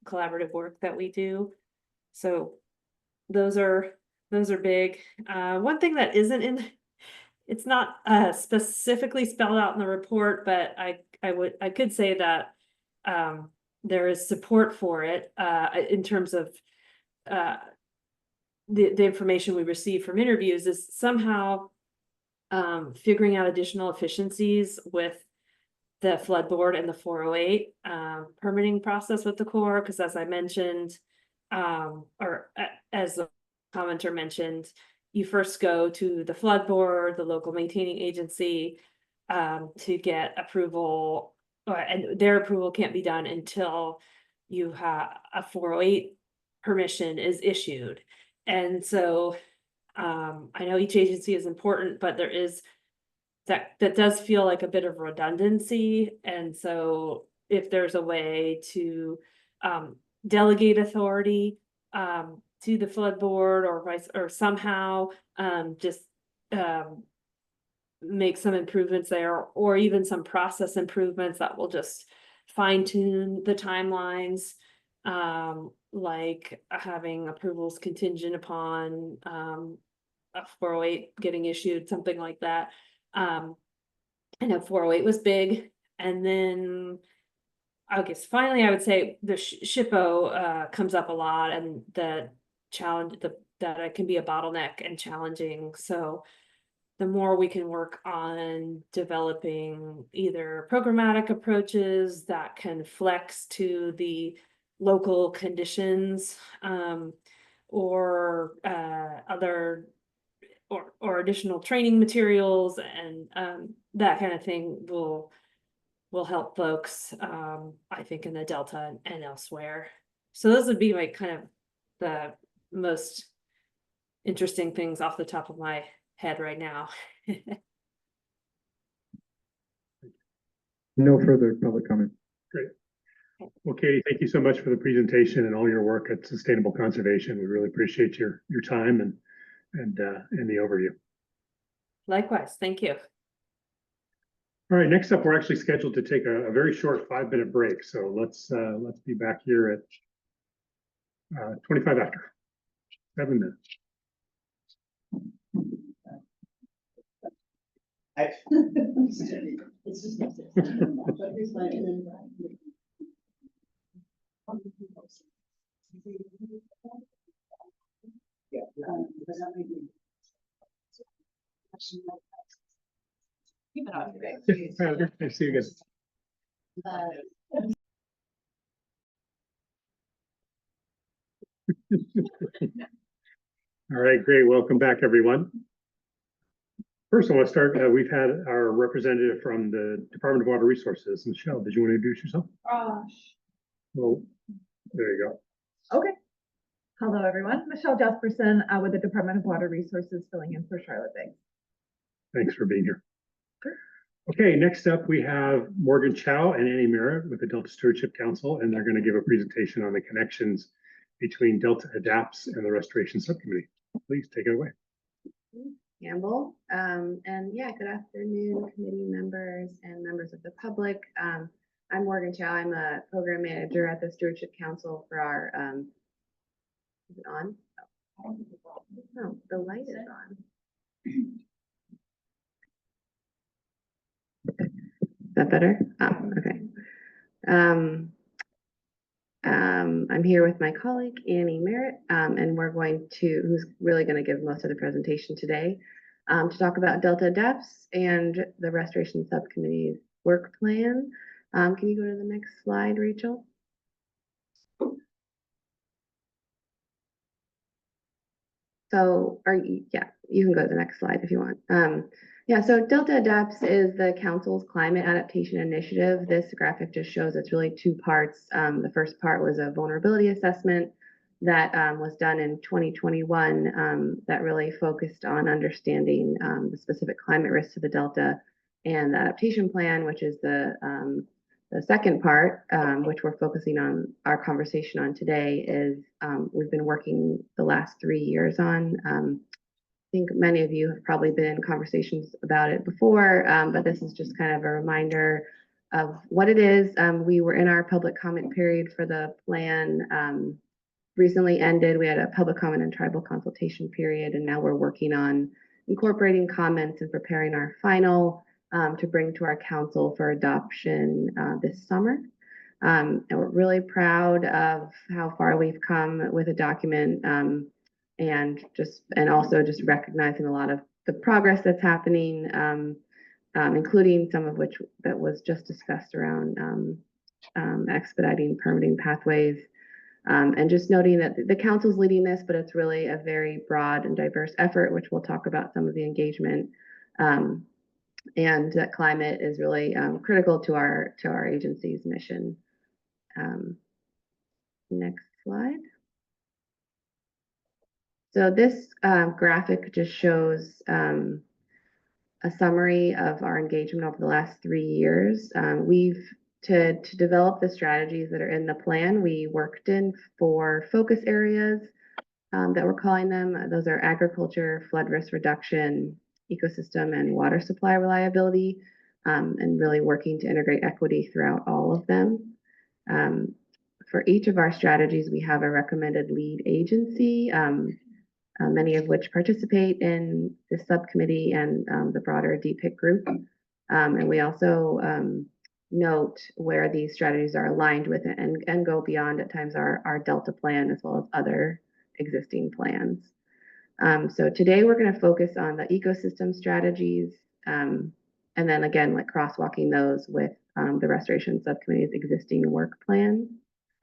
collaborative work that we do. So those are big. One thing that isn't it's not specifically spelled out in the report, but I could say that there is support for it in terms of the information we receive from interviews is somehow figuring out additional efficiencies with the flood board and the 408 permitting process with the Corps, because as I mentioned, or as the commenter mentioned, you first go to the flood board, the local maintaining agency, to get approval, and their approval can't be done until you have a 408 permission is issued. And so I know each agency is important, but there is that does feel like a bit of redundancy. And so if there's a way to delegate authority to the flood board or somehow just make some improvements there, or even some process improvements that will just fine tune the timelines, like having approvals contingent upon a 408 getting issued, something like that. I know 408 was big, and then I guess finally I would say the SHPO comes up a lot, and the challenge that it can be a bottleneck and challenging. So the more we can work on developing either programmatic approaches that can flex to the local conditions, or other or additional training materials and that kind of thing will help folks, I think, in the Delta and elsewhere. So those would be my kind of the most interesting things off the top of my head right now. No further public comment. Great. Well, Katie, thank you so much for the presentation and all your work at Sustainable Conservation. We really appreciate your time and the overview. Likewise, thank you. All right, next up, we're actually scheduled to take a very short 5-minute break. So let's be back here at 25 after 7 minutes. I see you guys. All right, great. Welcome back, everyone. First, I want to start. We've had our representative from the Department of Water Resources. Michelle, did you want to introduce yourself? Well, there you go. Okay. Hello, everyone. Michelle Jesperson with the Department of Water Resources, filling in for Charlotte Banks. Thanks for being here. Sure. Okay, next up we have Morgan Chow and Annie Merritt with the Delta Stewardship Council, and they're going to give a presentation on the connections between Delta Adapts and the Restoration Subcommittee. Please take it away. Campbell. And yeah, good afternoon, committee members and members of the public. I'm Morgan Chow. I'm a program manager at the Stewardship Council for our, is it on? Oh, the light is on. Is that better? Oh, okay. I'm here with my colleague, Annie Merritt, and we're going to, who's really going to give most of the presentation today, to talk about Delta Adapts and the Restoration Subcommittee's work plan. Can you go to the next slide, Rachel? So, yeah, you can go to the next slide if you want. Yeah, so Delta Adapts is the Council's climate adaptation initiative. This graphic just shows it's really two parts. The first part was a vulnerability assessment that was done in 2021 that really focused on understanding the specific climate risks to the Delta, and the adaptation plan, which is the second part, which we're focusing on our conversation on today, is we've been working the last 3 years on. I think many of you have probably been in conversations about it before, but this is just kind of a reminder of what it is. We were in our public comment period for the plan, recently ended. We had a public comment and tribal consultation period, and now we're working on incorporating comments and preparing our final to bring to our council for adoption this summer. And we're really proud of how far we've come with a document and also just recognizing a lot of the progress that's happening, including some of which that was just discussed around expediting permitting pathways. And just noting that the council's leading this, but it's really a very broad and diverse effort, which we'll talk about some of the engagement. And that climate is really critical to our agency's mission. Next slide. So this graphic just shows a summary of our engagement over the last 3 years. To develop the strategies that are in the plan, we worked in 4 focus areas that we're calling them. Those are agriculture, flood risk reduction, ecosystem, and water supply reliability, and really working to integrate equity throughout all of them. For each of our strategies, we have a recommended lead agency, many of which participate in the subcommittee and the broader DPIIC group. And we also note where these strategies are aligned with it and go beyond at times our Delta plan as well as other existing plans. So today we're going to focus on the ecosystem strategies and then again, like crosswalking those with the restoration subcommittee's existing work plan.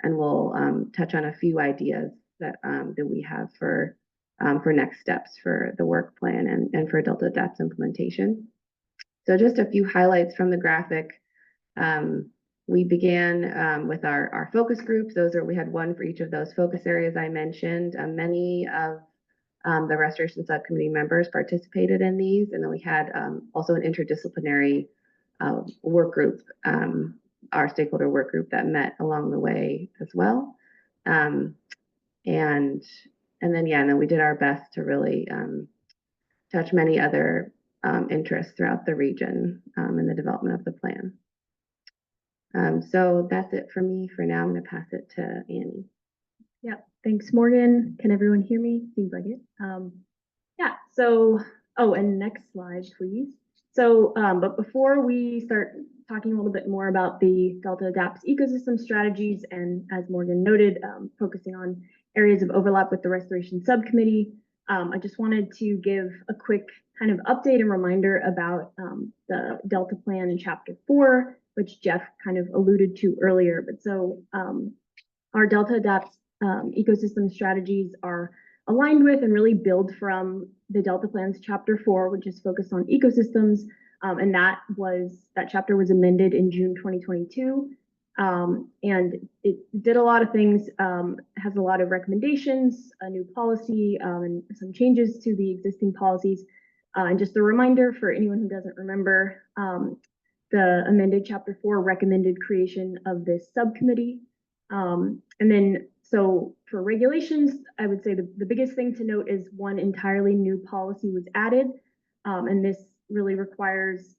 And we'll touch on a few ideas that we have for next steps for the work plan and for Delta DPIIC's implementation. So just a few highlights from the graphic. We began with our focus groups. We had one for each of those focus areas I mentioned. Many of the restoration subcommittee members participated in these, and then we had also an interdisciplinary work group, our stakeholder work group that met along the way as well. And then we did our best to really touch many other interests throughout the region in the development of the plan. So that's it for me for now. I'm going to pass it to Annie. Yeah, thanks, Morgan. Can everyone hear me? Seems like it. Yeah, so, and next slide, please. So, but before we start talking a little bit more about the Delta DPIIC's ecosystem strategies, and as Morgan noted, focusing on areas of overlap with the restoration subcommittee, I just wanted to give a quick kind of update and reminder about the Delta plan in chapter 4, which Jeff kind of alluded to earlier. But so our Delta DPIIC's ecosystem strategies are aligned with and really build from the Delta plan's chapter 4, which is focused on ecosystems. And that chapter was amended in June 2022. And it did a lot of things, has a lot of recommendations, a new policy, and some changes to the existing policies. And just a reminder for anyone who doesn't remember, the amended chapter 4 recommended creation of this subcommittee. And then, so for regulations, I would say the biggest thing to note is one entirely new policy was added. And this really requires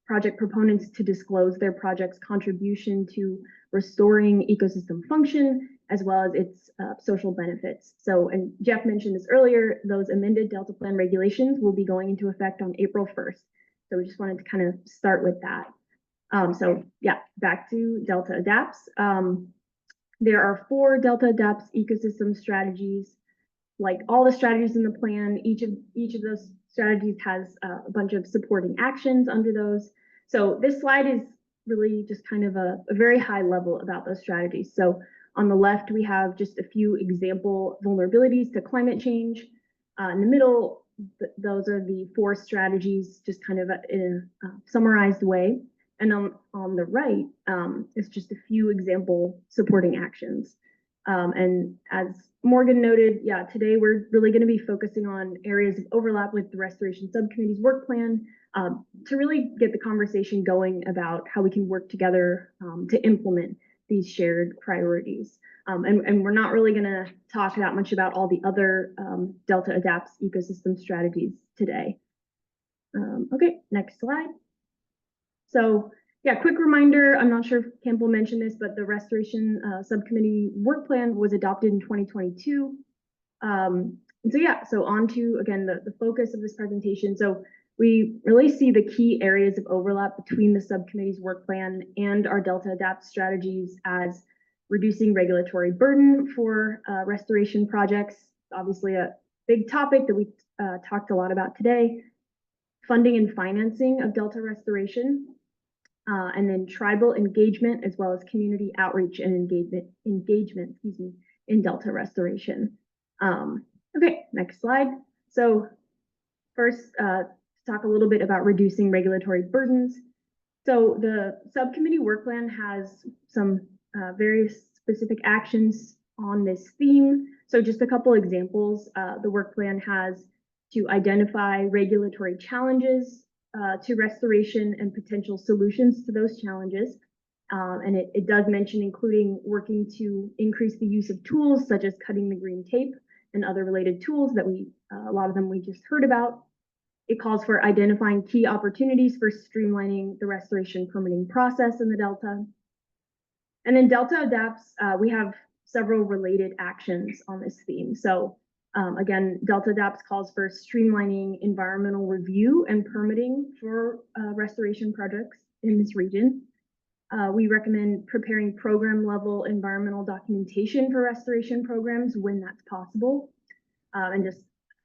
project proponents to disclose their project's contribution to restoring ecosystem function, as well as its social benefits. So, and Jeff mentioned this earlier, those amended Delta Plan regulations will be going into effect on April 1st. So we just wanted to kind of start with that. So yeah, back to Delta DPIIC's. There are 4 Delta DPIIC's ecosystem strategies. Like all the strategies in the plan, each of those strategies has a bunch of supporting actions under those. So this slide is really just kind of a very high level about those strategies. So on the left, we have just a few example vulnerabilities to climate change. In the middle, those are the 4 strategies, just kind of in a summarized way. And on the right is just a few example supporting actions. And as Morgan noted, yeah, today we're really going to be focusing on areas of overlap with the Restoration Subcommittee's work plan to really get the conversation going about how we can work together to implement these shared priorities. And we're not really going to talk that much about all the other Delta DPIIC's ecosystem strategies today. Okay, next slide. So yeah, quick reminder, I'm not sure if Campbell mentioned this, but the Restoration Subcommittee work plan was adopted in 2022. And so yeah, so on to, again, the focus of this presentation. So we really see the key areas of overlap between the subcommittee's work plan and our Delta Adapt strategies as reducing regulatory burden for restoration projects, obviously a big topic that we talked a lot about today, funding and financing of Delta restoration, and then tribal engagement as well as community outreach and engagement, in Delta restoration. Okay, next slide. So first, talk a little bit about reducing regulatory burdens. So the subcommittee work plan has some very specific actions on this theme. So just a couple examples, the work plan has to identify regulatory challenges to restoration and potential solutions to those challenges. And it does mention including working to increase the use of tools such as cutting the green tape and other related tools that a lot of them we just heard about. It calls for identifying key opportunities for streamlining the restoration permitting process in the Delta. And then Delta Adapts, we have several related actions on this theme. So again, Delta Adapts calls for streamlining environmental review and permitting for restoration projects in this region. We recommend preparing program level environmental documentation for restoration programs when that's possible. And just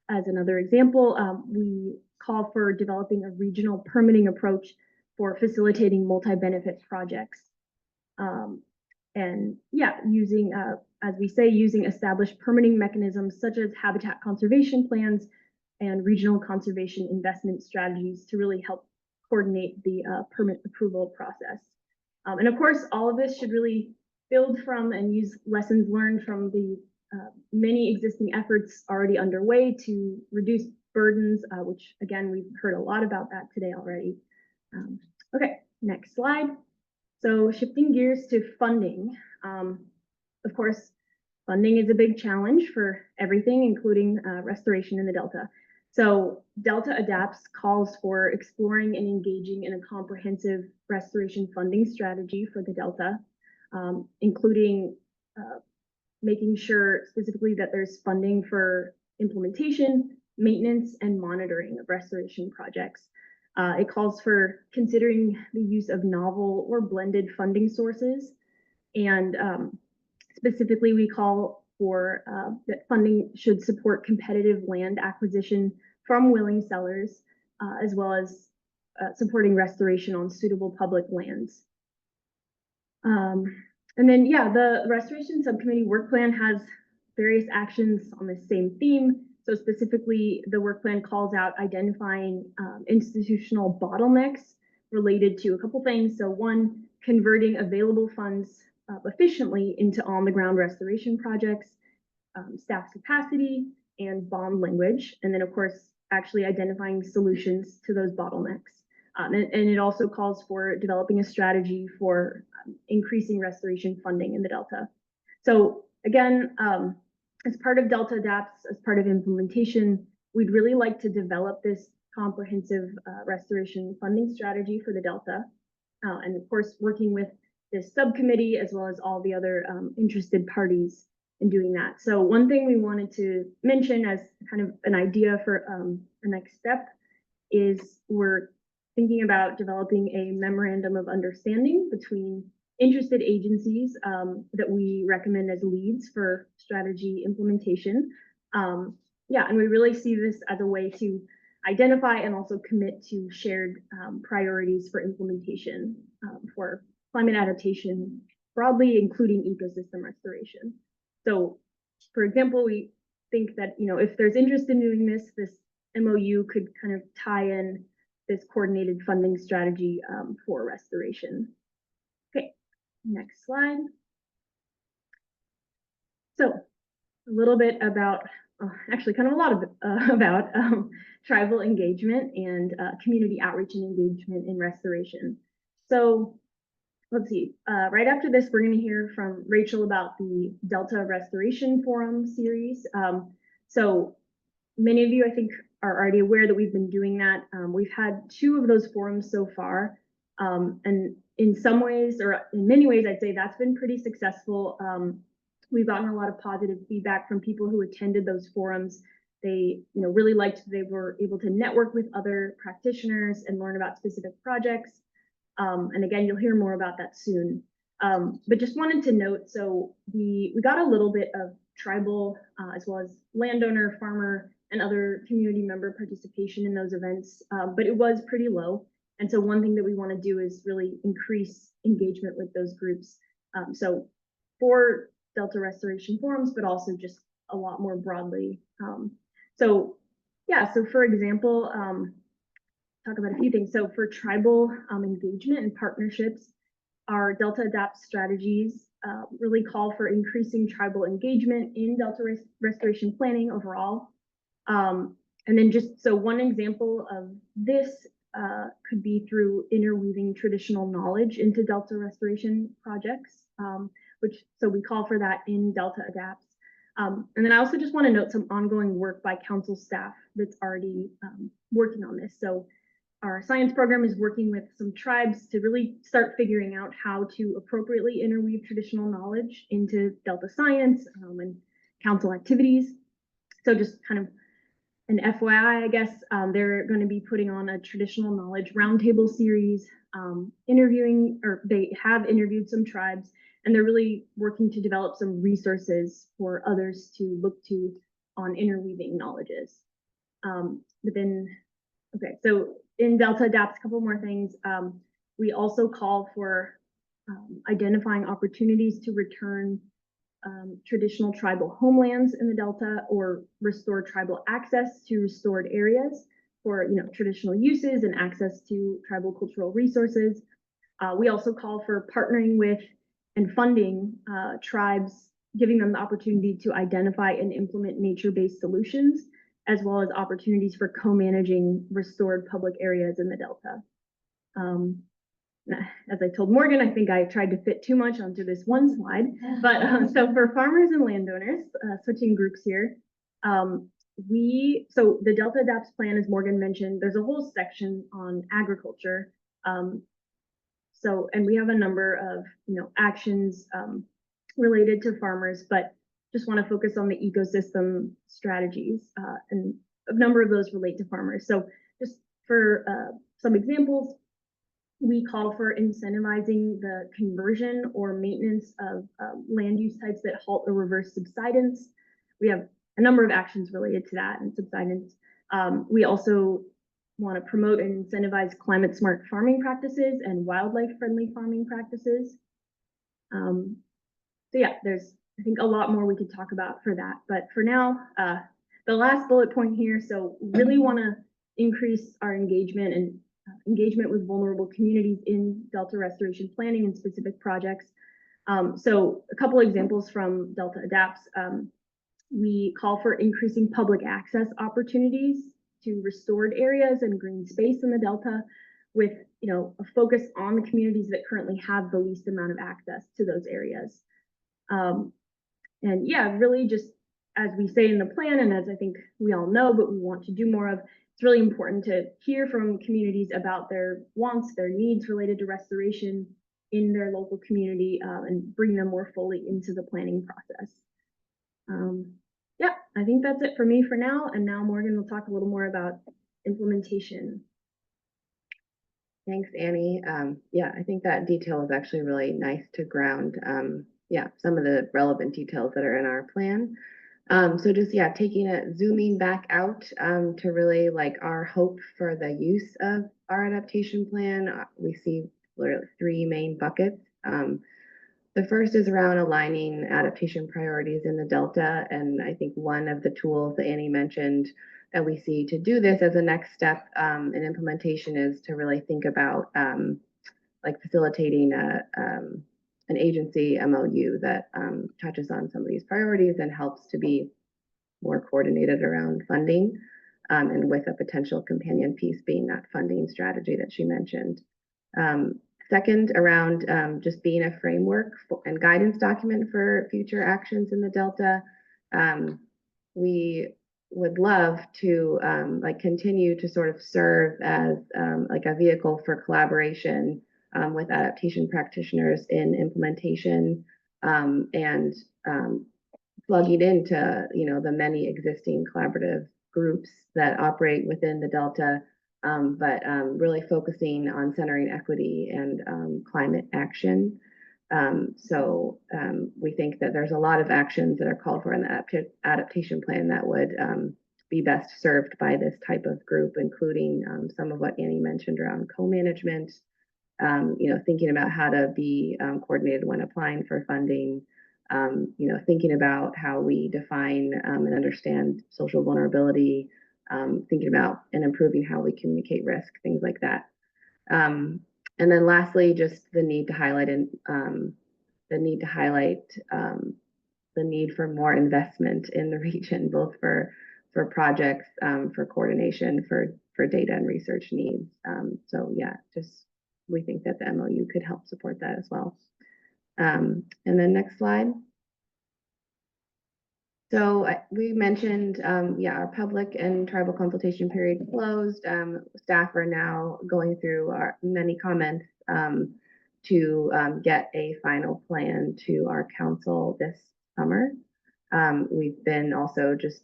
as another example, we call for developing a regional permitting approach for facilitating multi-benefit projects. And yeah, using, as we say, using established permitting mechanisms such as habitat conservation plans and regional conservation investment strategies to really help coordinate the permit approval process. And of course, all of this should really build from and use lessons learned from the many existing efforts already underway to reduce burdens, which again, we've heard a lot about that today already. Okay, next slide. So shifting gears to funding. Of course, funding is a big challenge for everything, including restoration in the Delta. So Delta Adapts calls for exploring and engaging in a comprehensive restoration funding strategy for the Delta, including making sure specifically that there's funding for implementation, maintenance, and monitoring of restoration projects. It calls for considering the use of novel or blended funding sources. And specifically, we call for that funding should support competitive land acquisition from willing sellers, as well as supporting restoration on suitable public lands. And then, yeah, the Restoration Subcommittee work plan has various actions on the same theme. So specifically, the work plan calls out identifying institutional bottlenecks related to a couple things. So one, converting available funds efficiently into on-the-ground restoration projects, staff capacity, and bond language. And then, of course, actually identifying solutions to those bottlenecks. And it also calls for developing a strategy for increasing restoration funding in the Delta. So again, as part of Delta Adapts, as part of implementation, we'd really like to develop this comprehensive restoration funding strategy for the Delta. And of course, working with this subcommittee as well as all the other interested parties in doing that. So one thing we wanted to mention as kind of an idea for the next step is we're thinking about developing a memorandum of understanding between interested agencies that we recommend as leads for strategy implementation. Yeah, and we really see this as a way to identify and also commit to shared priorities for implementation for climate adaptation, broadly including ecosystem restoration. So, for example, we think that, you know, if there's interest in doing this, this MOU could kind of tie in this coordinated funding strategy for restoration. Okay, next slide. So a little bit about, actually kind of a lot of about tribal engagement and community outreach and engagement in restoration. So let's see, right after this, we're going to hear from Rachel about the Delta Restoration Forum series. So many of you, I think, are already aware that we've been doing that. We've had 2 of those forums so far. And in some ways, or in many ways, I'd say that's been pretty successful. We've gotten a lot of positive feedback from people who attended those forums They, really liked that they were able to network with other practitioners and learn about specific projects. And again, you'll hear more about that soon. But just wanted to note, so we got a little bit of tribal as well as landowner, farmer, and other community member participation in those events, but it was pretty low. And so one thing that we want to do is really increase engagement with those groups. So for Delta Restoration Forums, but also just a lot more broadly. So for example, talk about a few things. So for tribal engagement and partnerships, our Delta Adapt strategies really call for increasing tribal engagement in Delta restoration planning overall. And then one example of this could be through interweaving traditional knowledge into Delta restoration projects, so we call for that in Delta Adapts. And then I also just want to note some ongoing work by council staff that's already working on this. So our science program is working with some tribes to really start figuring out how to appropriately interweave traditional knowledge into Delta science and council activities. So just kind of an FYI, I guess, they're going to be putting on a traditional knowledge roundtable series, they have interviewed some tribes, and they're really working to develop some resources for others to look to on interweaving knowledges. So in Delta Adapts, a couple more things. We also call for identifying opportunities to return traditional tribal homelands in the Delta or restore tribal access to restored areas for traditional uses and access to tribal cultural resources. We also call for partnering with and funding tribes, giving them the opportunity to identify and implement nature-based solutions, as well as opportunities for co-managing restored public areas in the Delta. As I told Morgan, I think I tried to fit too much onto this one slide, but so for farmers and landowners, switching groups here, so the Delta Adapts plan, as Morgan mentioned, there's a whole section on agriculture. And we have a number of, actions related to farmers, but just want to focus on the ecosystem strategies, and a number of those relate to farmers. So just for some examples, we call for incentivizing the conversion or maintenance of land use types that halt or reverse subsidence. We have a number of actions related to that and subsidence. We also want to promote and incentivize climate smart farming practices and wildlife friendly farming practices. There's I think a lot more we could talk about for that, but for now, the last bullet point here. So really want to increase our engagement and engagement with vulnerable communities in Delta restoration planning and specific projects. So a couple examples from Delta Adapts. We call for increasing public access opportunities to restored areas and green space in the Delta with, a focus on the communities that currently have the least amount of access to those areas. Really just as we say in the plan, and as I think we all know, but we want to do more of, it's really important to hear from communities about their wants, their needs related to restoration in their local community, and bring them more fully into the planning process. I think that's it for me for now. And now Morgan will talk a little more about implementation. Thanks, Annie. I think that detail is actually really nice to ground, some of the relevant details that are in our plan. Zooming back out to really like our hope for the use of our adaptation plan. We see literally three main buckets. The first is around aligning adaptation priorities in the Delta. And I think one of the tools that Annie mentioned that we see to do this as a next step in implementation is to really think about facilitating an agency MOU that touches on some of these priorities and helps to be more coordinated around funding, and with a potential companion piece being that funding strategy that she mentioned. Second, around just being a framework and guidance document for future actions in the Delta. We would love to continue to sort of serve as a vehicle for collaboration with adaptation practitioners in implementation, and plugging into, the many existing collaborative groups that operate within the Delta, but really focusing on centering equity and climate action. So we think that there's a lot of actions that are called for in the adaptation plan that would be best served by this type of group, including some of what Annie mentioned around co-management, thinking about how to be coordinated when applying for funding, thinking about how we define and understand social vulnerability, thinking about and improving how we communicate risk, things like that. And then lastly, just the need to highlight the need for more investment in the region, both for projects, for coordination, for data and research needs. So yeah, we think that the MOU could help support that as well. And then next slide. So we mentioned, our public and tribal consultation period closed. Staff are now going through our many comments to get a final plan to our council this summer. We've been also just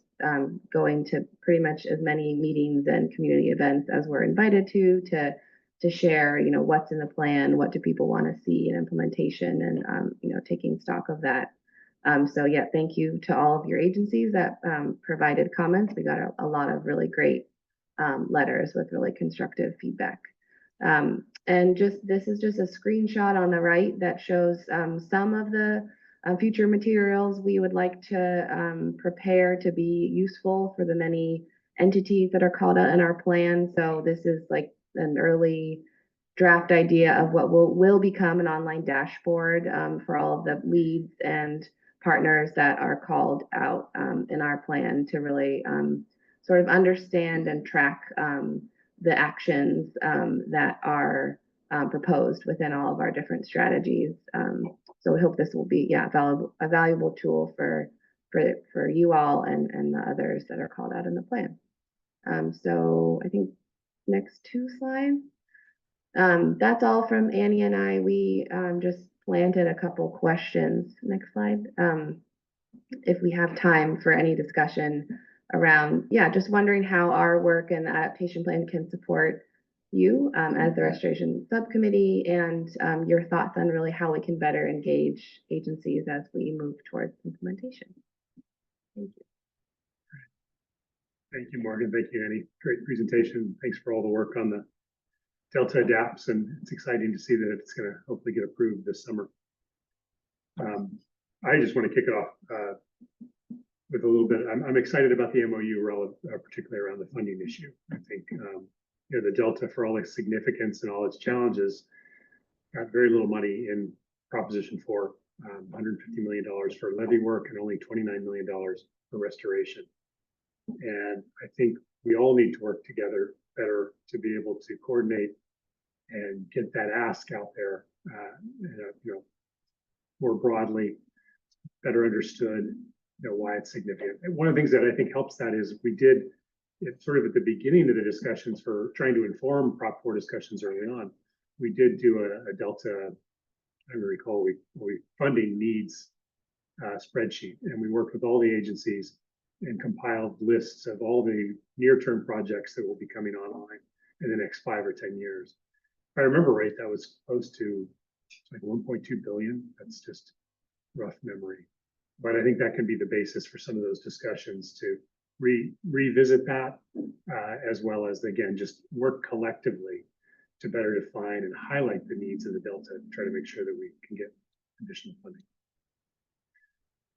going to pretty much as many meetings and community events as we're invited to share, what's in the plan, what do people want to see in implementation, and taking stock of that. So yeah, thank you to all of your agencies that provided comments. We got a lot of really great letters with really constructive feedback. And this is just a screenshot on the right that shows some of the future materials we would like to prepare to be useful for the many entities that are called out in our plan. So this is like an early draft idea of what will become an online dashboard for all of the leads and partners that are called out in our plan to really sort of understand and track the actions that are proposed within all of our different strategies. So we hope this will be a valuable tool for you all and the others that are called out in the plan. So I think next 2 slides. That's all from Annie and I. We just planted a couple questions. Next slide. If we have time for any discussion around, just wondering how our work and the adaptation plan can support you as the restoration subcommittee, and your thoughts on really how we can better engage agencies as we move towards implementation. Thank you. Thank you, Morgan. Thank you, Annie. Great presentation. Thanks for all the work on the Delta Adapts, and it's exciting to see that it's going to hopefully get approved this summer. I just want to kick it off with a little bit. I'm excited about the MOU, particularly around the funding issue. I think the Delta, for all its significance and all its challenges, got very little money in Proposition 4, $150 million for levee work and only $29 million for restoration. And I think we all need to work together better to be able to coordinate and get that ask out there, more broadly, better understood, why it's significant. And one of the things that I think helps that is we did it sort of at the beginning of the discussions for trying to inform Prop 4 discussions early on. We did do a Delta, I recall, we funding needs spreadsheet, and we worked with all the agencies and compiled lists of all the near-term projects that will be coming online in the next 5 or 10 years. If I remember right, that was close to like 1.2 billion. That's just rough memory. But I think that can be the basis for some of those discussions to revisit that, as well as, again, just work collectively to better define and highlight the needs of the Delta and try to make sure that we can get additional funding.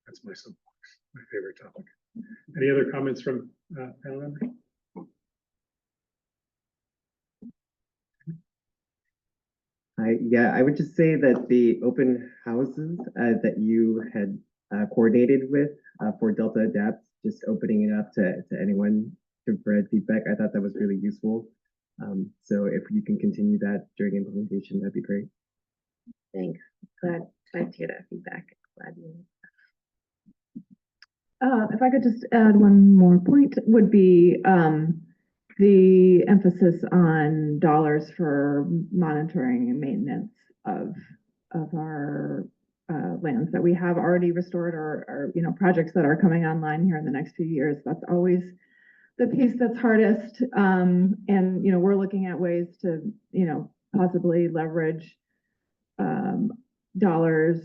That's my soapbox, my favorite topic. Any other comments from panel members? I would just say that the open houses that you had coordinated with for Delta Adapts, just opening it up to anyone to provide feedback, I thought that was really useful. So if you can continue that during implementation, that'd be great. Thanks. Glad to hear that feedback. Glad you. If I could just add one more point, would be the emphasis on dollars for monitoring and maintenance of our wetlands that we have already restored or projects that are coming online here in the next few years. That's always the piece that's hardest. And, we're looking at ways to, possibly leverage dollars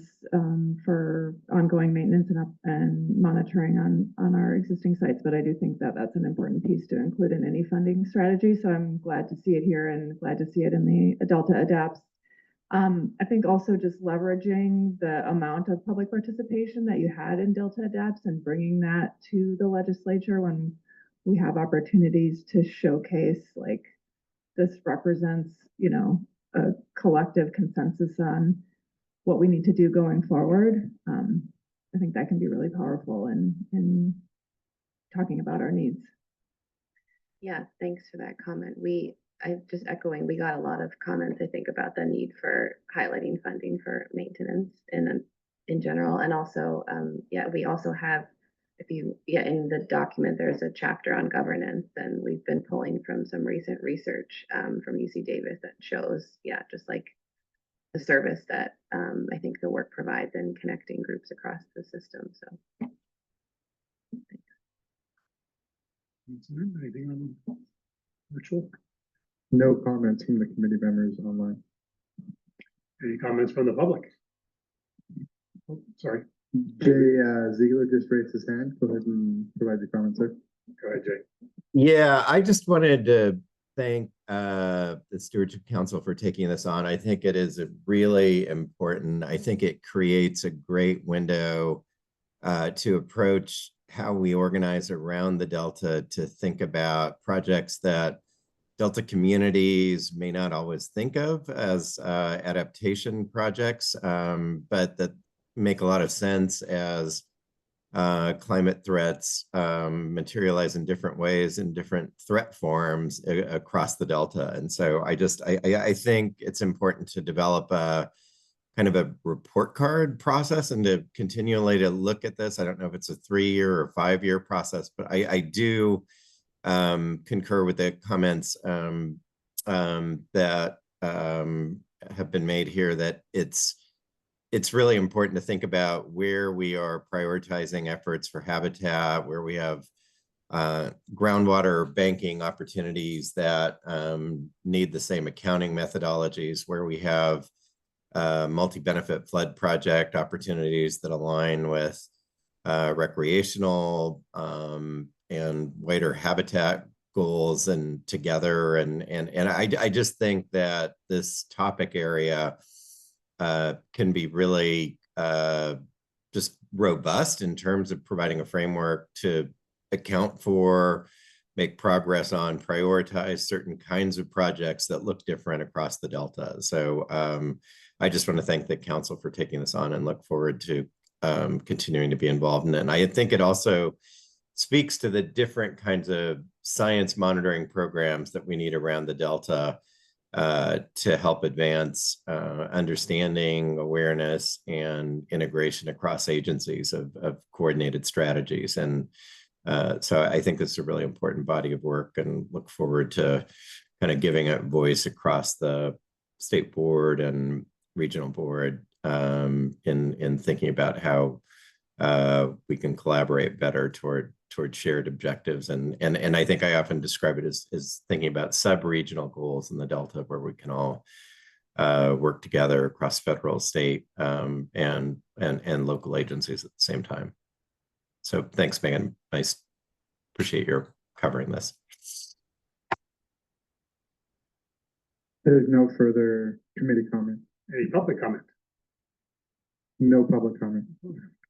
for ongoing maintenance and monitoring on our existing sites. But I do think that that's an important piece to include in any funding strategy. So I'm glad to see it here and glad to see it in the Delta Adapts. I think also just leveraging the amount of public participation that you had in Delta Adapts and bringing that to the legislature when we have opportunities to showcase like this represents, a collective consensus on what we need to do going forward. I think that can be really powerful in talking about our needs. Yeah, thanks for that comment. We got a lot of comments, I think, about the need for highlighting funding for maintenance in general. And also, we also have, in the document, there's a chapter on governance, and we've been pulling from some recent research from UC Davis that shows, just like the service that I think the work provides in connecting groups across the system. So. Anything on virtual? No comments from the committee members online. Any comments from the public? Oh, sorry. Jay Ziegler just raised his hand. Go ahead and provide your comments, sir. Go ahead, Jay. Yeah, I just wanted to thank the Stewardship Council for taking this on. I think it is really important. I think it creates a great window to approach how we organize around the Delta to think about projects that Delta communities may not always think of as adaptation projects, but that make a lot of sense as climate threats materialize in different ways, in different threat forms across the Delta. And so I think it's important to develop a kind of a report card process and to continually to look at this. I don't know if it's a 3-year or 5-year process, but I do concur with the comments that have been made here that it's really important to think about where we are prioritizing efforts for habitat, where we have groundwater banking opportunities that need the same accounting methodologies, where we have multi-benefit flood project opportunities that align with recreational and wider habitat goals and together. And I just think that this topic area can be really just robust in terms of providing a framework to account for, make progress on, prioritize certain kinds of projects that look different across the Delta. So I just want to thank the council for taking this on and look forward to continuing to be involved in it. And I think it also speaks to the different kinds of science monitoring programs that we need around the Delta to help advance understanding, awareness, and integration across agencies of coordinated strategies. And so I think this is a really important body of work, and look forward to kind of giving it voice across the state board and regional board in thinking about how we can collaborate better toward shared objectives. And I think I often describe it as thinking about sub-regional goals in the Delta, where we can all work together across federal, state, and local agencies at the same time. So thanks, Megan. I appreciate your covering this. There's no further committee comment. Any public comment? No public comment.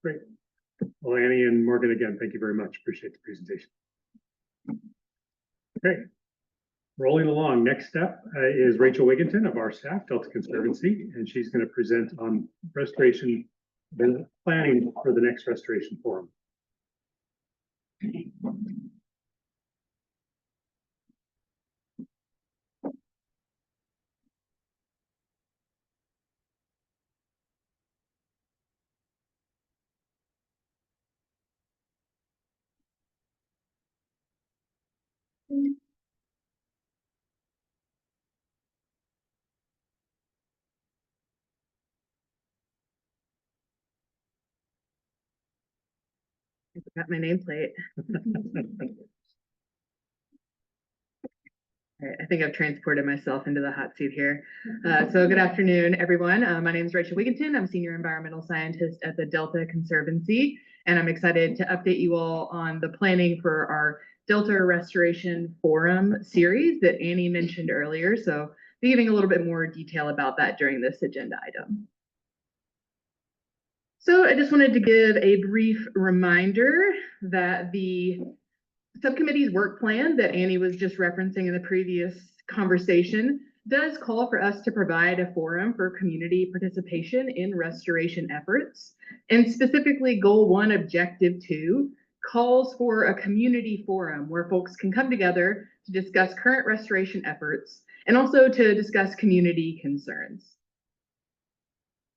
Great. Well, Annie and Morgan, again, thank you very much. Appreciate the presentation. Okay. Rolling along, next step is Rachel Wigginton of our staff, Delta Conservancy, and she's going to present on restoration, the planning for the next restoration forum. I forgot my nameplate. All right, I think I've transported myself into the hot seat here. So good afternoon, everyone. My name is Rachel Wigginton. I'm Senior Environmental Scientist at the Delta Conservancy, and I'm excited to update you all on the planning for our Delta Restoration Forum series that Annie mentioned earlier. So be giving a little bit more detail about that during this agenda item. So I just wanted to give a brief reminder that the subcommittee's work plan that Annie was just referencing in the previous conversation does call for us to provide a forum for community participation in restoration efforts. And specifically, Goal 1, Objective 2 calls for a community forum where folks can come together to discuss current restoration efforts and also to discuss community concerns.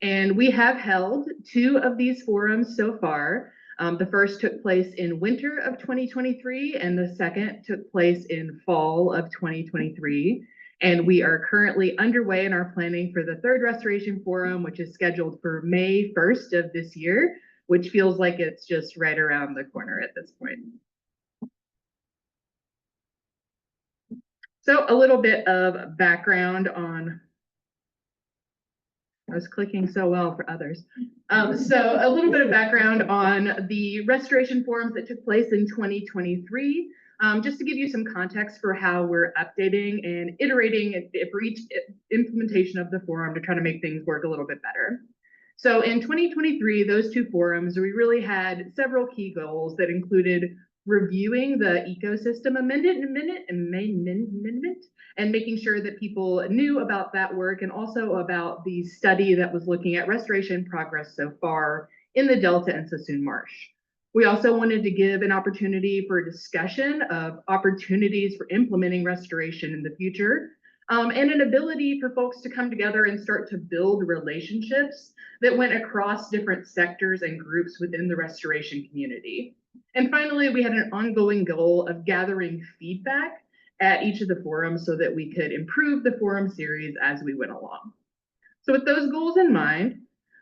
And we have held 2 of these forums so far. The first took place in winter of 2023, and the second took place in fall of 2023. And we are currently underway in our planning for the 3rd Restoration Forum, which is scheduled for May 1st of this year, which feels like it's just right around the corner at this point. So a little bit of background on, I was clicking so well for others. So a little bit of background on the restoration forums that took place in 2023, just to give you some context for how we're updating and iterating for each implementation of the forum to try to make things work a little bit better. So in 2023, those 2 forums, we really had several key goals that included reviewing the ecosystem amendment and making sure that people knew about that work, and also about the study that was looking at restoration progress so far in the Delta and Sassoon Marsh. We also wanted to give an opportunity for discussion of opportunities for implementing restoration in the future, and an ability for folks to come together and start to build relationships that went across different sectors and groups within the restoration community. And finally, we had an ongoing goal of gathering feedback at each of the forums so that we could improve the forum series as we went along. So with those goals in mind,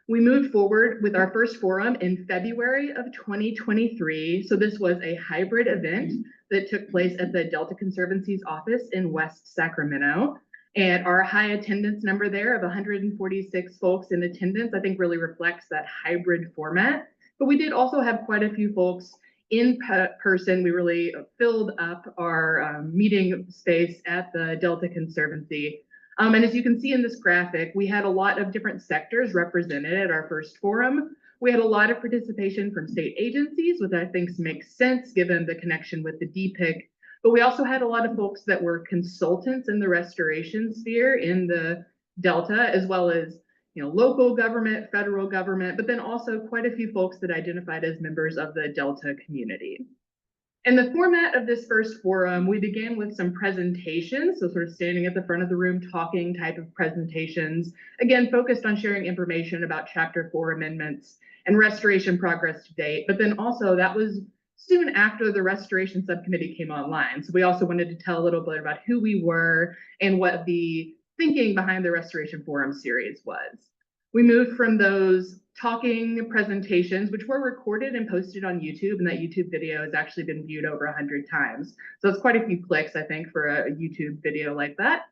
we moved forward with our first forum in February of 2023. So this was a hybrid event that took place at the Delta Conservancy's office in West Sacramento. And our high attendance number there of 146 folks in attendance, I think really reflects that hybrid format. But we did also have quite a few folks in person. We really filled up our meeting space at the Delta Conservancy. And as you can see in this graphic, we had a lot of different sectors represented at our first forum. We had a lot of participation from state agencies, which I think makes sense given the connection with the DPIIC. But we also had a lot of folks that were consultants in the restoration sphere in the Delta, as well as local government, federal government, but then also quite a few folks that identified as members of the Delta community. In the format of this first forum, we began with some presentations, so sort of standing at the front of the room talking type of presentations, again, focused on sharing information about Chapter 4 amendments and restoration progress to date. But then also that was soon after the Restoration Subcommittee came online. So we also wanted to tell a little bit about who we were and what the thinking behind the Restoration Forum series was. We moved from those talking presentations, which were recorded and posted on YouTube, and that YouTube video has actually been viewed over 100 times. So it's quite a few clicks, I think, for a YouTube video like that.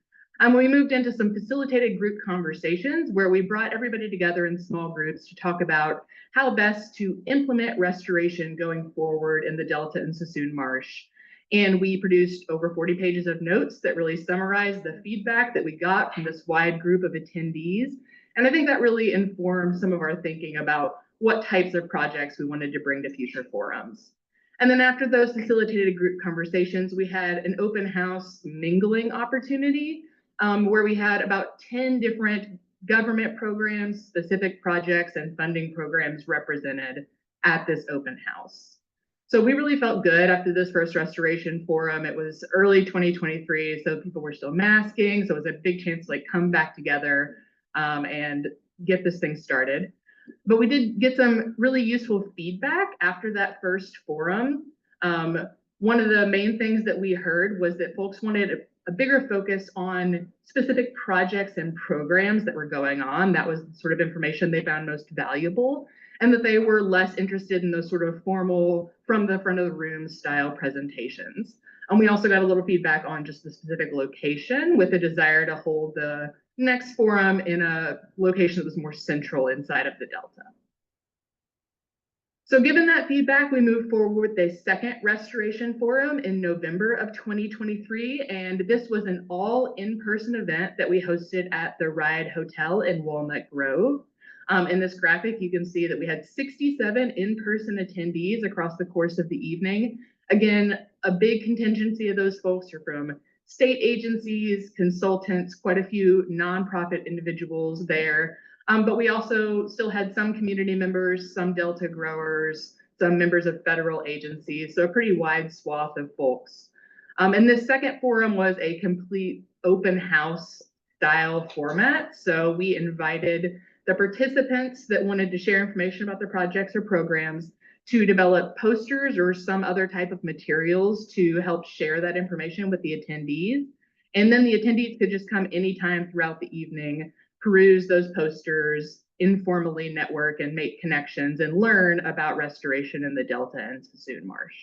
We moved into some facilitated group conversations where we brought everybody together in small groups to talk about how best to implement restoration going forward in the Delta and Sassoon Marsh. And we produced over 40 pages of notes that really summarized the feedback that we got from this wide group of attendees. And I think that really informed some of our thinking about what types of projects we wanted to bring to future forums. And then after those facilitated group conversations, we had an open house mingling opportunity where we had about 10 different government programs, specific projects, and funding programs represented at this open house. So we really felt good after this first restoration forum. It was early 2023, so people were still masking. So it was a big chance to come back together and get this thing started. But we did get some really useful feedback after that first forum. One of the main things that we heard was that folks wanted a bigger focus on specific projects and programs that were going on. That was the sort of information they found most valuable, and that they were less interested in those sort of formal, from the front of the room style presentations. And we also got a little feedback on just the specific location, with a desire to hold the next forum in a location that was more central inside of the Delta. So given that feedback, we moved forward with a second restoration forum in November of 2023. And this was an all in-person event that we hosted at the Ride Hotel in Walnut Grove. In this graphic, you can see that we had 67 in-person attendees across the course of the evening. Again, a big contingency of those folks are from state agencies, consultants, quite a few nonprofit individuals there. But we also still had some community members, some Delta growers, some members of federal agencies, so a pretty wide swath of folks. And this second forum was a complete open house style format. So we invited the participants that wanted to share information about their projects or programs to develop posters or some other type of materials to help share that information with the attendees. And then the attendees could just come anytime throughout the evening, peruse those posters, informally network and make connections and learn about restoration in the Delta and Sassoon Marsh.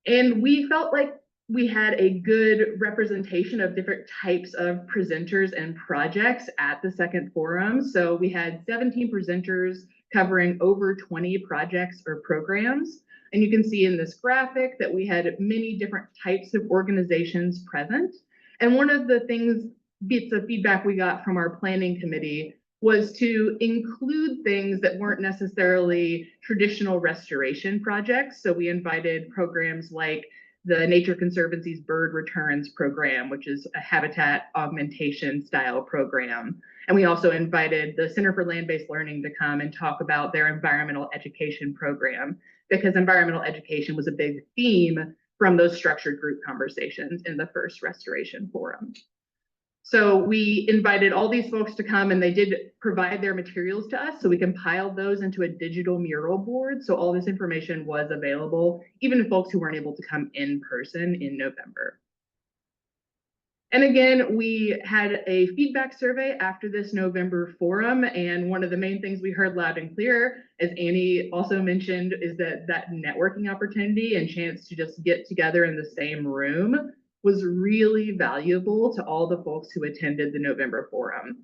And we felt like we had a good representation of different types of presenters and projects at the second forum. So we had 17 presenters covering over 20 projects or programs. And you can see in this graphic that we had many different types of organizations present. And one of the bits of feedback we got from our planning committee was to include things that weren't necessarily traditional restoration projects. So we invited programs like the Nature Conservancy's Bird Returns program, which is a habitat augmentation style program. And we also invited the Center for Land-Based Learning to come and talk about their environmental education program, because environmental education was a big theme from those structured group conversations in the first restoration forum. So we invited all these folks to come, and they did provide their materials to us. So we compiled those into a digital mural board. So all this information was available, even to folks who weren't able to come in person in November. And again, we had a feedback survey after this November forum. And one of the main things we heard loud and clear, as Annie also mentioned, is that networking opportunity and chance to just get together in the same room was really valuable to all the folks who attended the November forum.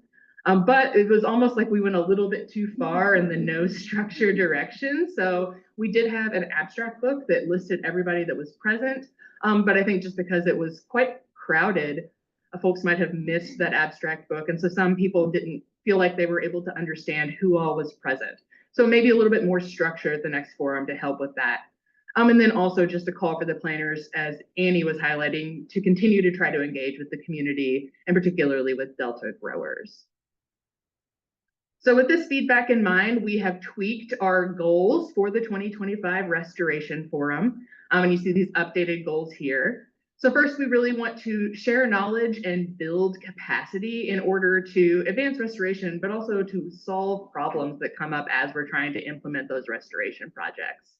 But it was almost like we went a little bit too far in the no structure direction. So we did have an abstract book that listed everybody that was present. But I think just because it was quite crowded, folks might have missed that abstract book. And so some people didn't feel like they were able to understand who all was present. So maybe a little bit more structure at the next forum to help with that. And then also just a call for the planners, as Annie was highlighting, to continue to try to engage with the community, and particularly with Delta growers. So with this feedback in mind, we have tweaked our goals for the 2025 Restoration Forum. And you see these updated goals here. So first, we really want to share knowledge and build capacity in order to advance restoration, but also to solve problems that come up as we're trying to implement those restoration projects.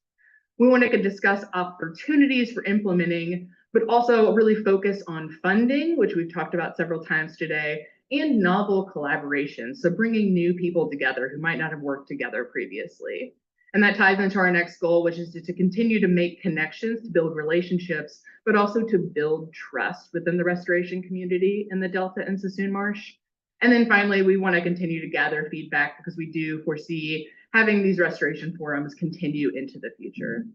We want to discuss opportunities for implementing, but also really focus on funding, which we've talked about several times today, and novel collaborations. So bringing new people together who might not have worked together previously. And that ties into our next goal, which is to continue to make connections, to build relationships, but also to build trust within the restoration community in the Delta and Sassoon Marsh. And then finally, we want to continue to gather feedback, because we do foresee having these restoration forums continue into the future.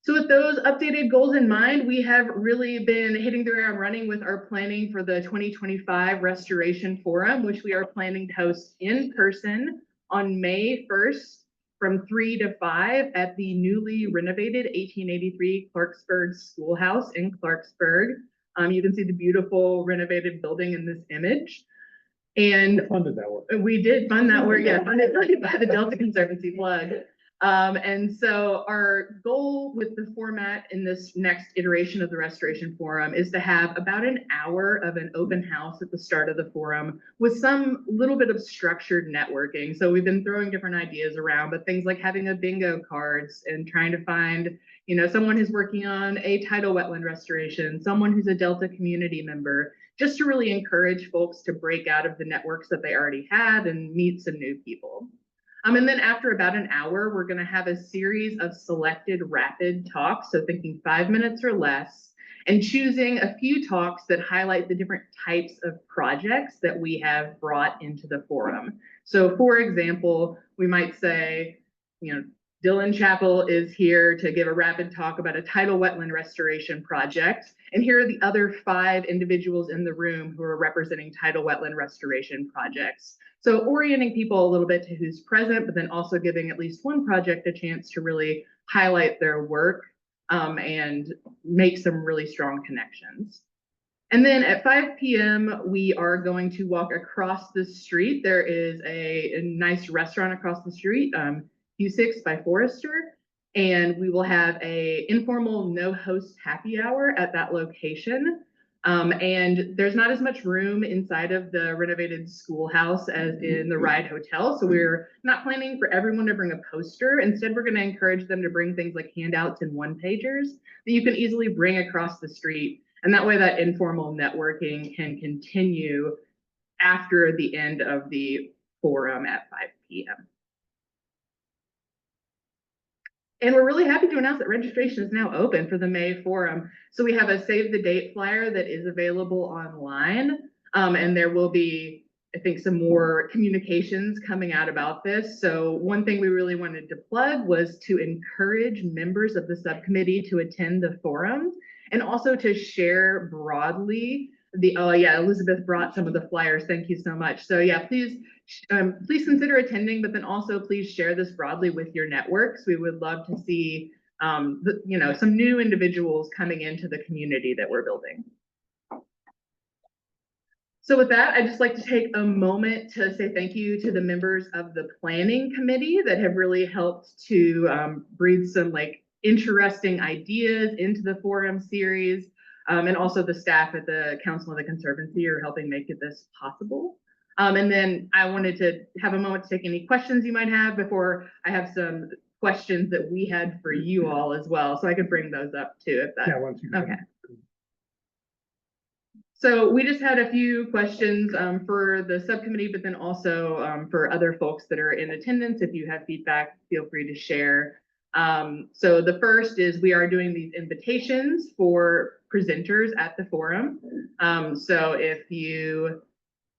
So with those updated goals in mind, we have really been hitting the ground running with our planning for the 2025 Restoration Forum, which we are planning to host in person on May 1st from 3 to 5 at the newly renovated 1883 Clarksburg Schoolhouse in Clarksburg. You can see the beautiful renovated building in this image. And funded that work. We did fund that work, yeah, funded by the Delta Conservancy plug. And so our goal with the format in this next iteration of the Restoration Forum is to have about an hour of an open house at the start of the forum with some little bit of structured networking. So we've been throwing different ideas around, but things like having a bingo cards and trying to find, you know, someone who's working on a tidal wetland restoration, someone who's a Delta community member, just to really encourage folks to break out of the networks that they already have and meet some new people. And then after about an hour, we're going to have a series of selected rapid talks, so thinking 5 minutes or less, and choosing a few talks that highlight the different types of projects that we have brought into the forum. So for example, we might say, you know, Dylan Chappell is here to give a rapid talk about a tidal wetland restoration project. And here are the other 5 individuals in the room who are representing tidal wetland restoration projects. So orienting people a little bit to who's present, but then also giving at least one project a chance to really highlight their work and make some really strong connections. And then at 5 p.m., we are going to walk across the street. There is a nice restaurant across the street, DPIIC by Forrester, and we will have a informal no host happy hour at that location. And there's not as much room inside of the renovated schoolhouse as in the Ride Hotel. So we're not planning for everyone to bring a poster. Instead, we're going to encourage them to bring things like handouts and one-pagers that you can easily bring across the street. And that way that informal networking can continue after the end of the forum at 5 p.m. And we're really happy to announce that registration is now open for the May forum. So we have a save the date flyer that is available online. And there will be, I think, some more communications coming out about this. So one thing we really wanted to plug was to encourage members of the subcommittee to attend the forum and also to share broadly the, oh yeah, Elizabeth brought some of the flyers. Thank you so much. So yeah, please consider attending, but then also please share this broadly with your networks. We would love to see, you know, some new individuals coming into the community that we're building. So with that, I'd just like to take a moment to say thank you to the members of the planning committee that have really helped to breathe some like interesting ideas into the forum series. And also the staff at the Council of the Conservancy are helping make this possible. And then I wanted to have a moment to take any questions you might have before I have some questions that we had for you all as well. So I could bring those up too if that's okay. So we just had a few questions for the subcommittee, but then also for other folks that are in attendance. If you have feedback, feel free to share. So the first is we are doing these invitations for presenters at the forum. So if you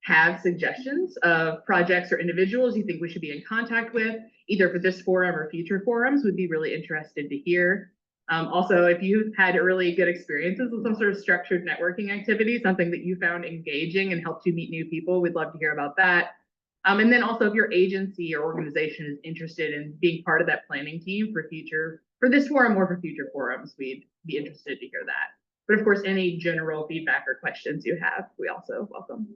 have suggestions of projects or individuals you think we should be in contact with, either for this forum or future forums, we'd be really interested to hear. Also, if you've had really good experiences with some sort of structured networking activity, something that you found engaging and helped you meet new people, we'd love to hear about that. And then also if your agency or organization is interested in being part of that planning team for this forum or for future forums, we'd be interested to hear that. But of course, any general feedback or questions you have, we also welcome.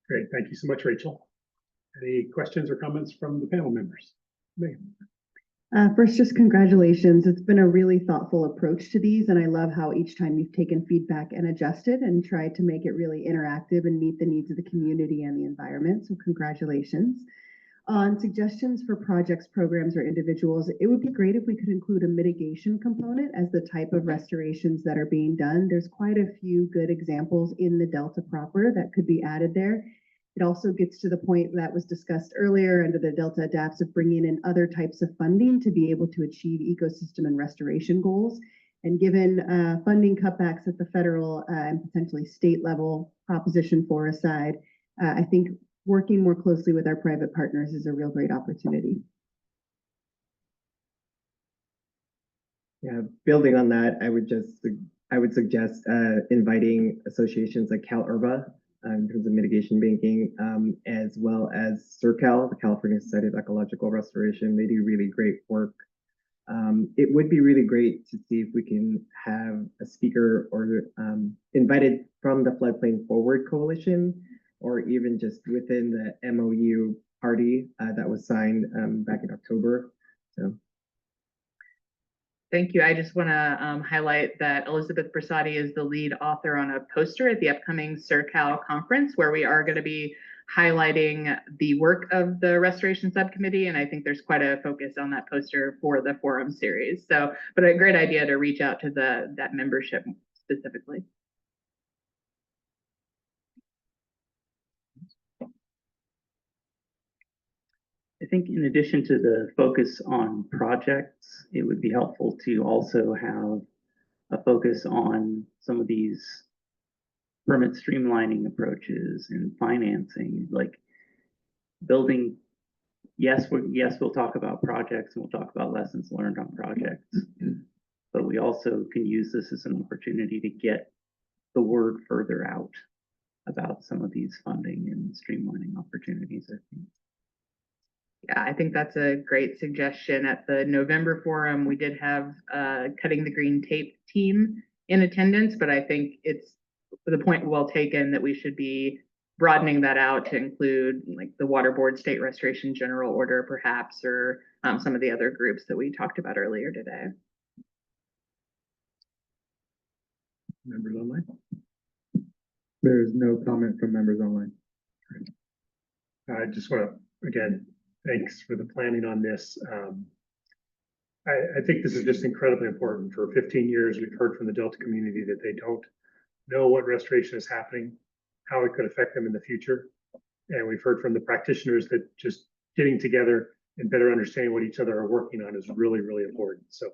Great, thank you so much, Rachel. Any questions or comments from the panel members? Megan. First, just congratulations. It's been a really thoughtful approach to these, and I love how each time you've taken feedback and adjusted and tried to make it really interactive and meet the needs of the community and the environment. So congratulations. On suggestions for projects, programs, or individuals, it would be great if we could include a mitigation component as the type of restorations that are being done. There's quite a few good examples in the Delta proper that could be added there. It also gets to the point that was discussed earlier under the Delta Adapts of bringing in other types of funding to be able to achieve ecosystem and restoration goals. And given funding cutbacks at the federal and potentially state level, Proposition 4 aside, I think working more closely with our private partners is a real great opportunity. Yeah, building on that, I would suggest inviting associations like CalIRBA in terms of mitigation banking, as well as CERCAL, the California Society of Ecological Restoration. They do really great work. It would be really great to see if we can have a speaker or invited from the Floodplain Forward Coalition, or even just within the MOU party that was signed back in October. So. Thank you. I just want to highlight that Elizabeth Brasati is the lead author on a poster at the upcoming SurCal conference, where we are going to be highlighting the work of the Restoration Subcommittee. And I think there's quite a focus on that poster for the forum series. So, but a great idea to reach out to that membership specifically. I think in addition to the focus on projects, it would be helpful to also have a focus on some of these permit streamlining approaches and financing, like building. Yes, we'll talk about projects and we'll talk about lessons learned on projects, but we also can use this as an opportunity to get the word further out about some of these funding and streamlining opportunities, I think. Yeah, I think that's a great suggestion. At the November forum, we did have Cutting the Green Tape team in attendance, but I think it's the point well taken that we should be broadening that out to include like the Water Board State Restoration General Order, perhaps, or some of the other groups that we talked about earlier today. Members online? There's no comment from members online. I just want to, again, thanks for the planning on this. I think this is just incredibly important. For 15 years, we've heard from the Delta community that they don't know what restoration is happening, how it could affect them in the future. And we've heard from the practitioners that just getting together and better understanding what each other are working on is really, really important. So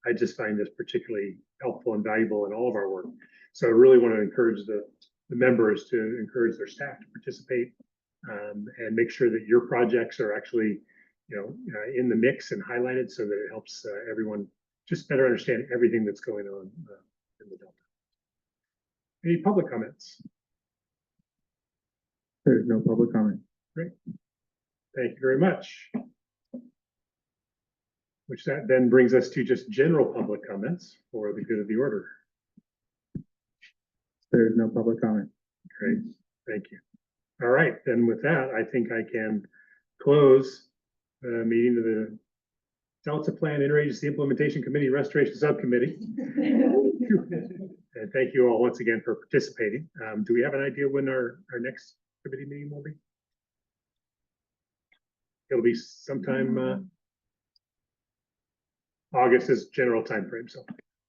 I just find this particularly helpful and valuable in all of our work. So I really want to encourage the members to encourage their staff to participate and make sure that your projects are actually, in the mix and highlighted so that it helps everyone just better understand everything that's going on in the Delta. Any public comments? There's no public comment. Great. Thank you very much. Which that then brings us to just general public comments for the good of the order. There's no public comment. Great, thank you. All right, then with that, I think I can close the meeting of the Delta Plan Interagency Implementation Committee Restoration Subcommittee. And thank you all once again for participating. Do we have an idea when our next committee meeting will be? It'll be sometime August is general time frame, so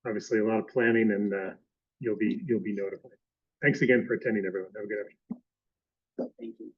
obviously a lot of planning, and you'll be notified. Thanks again for attending, everyone. Have a good afternoon. Thank you.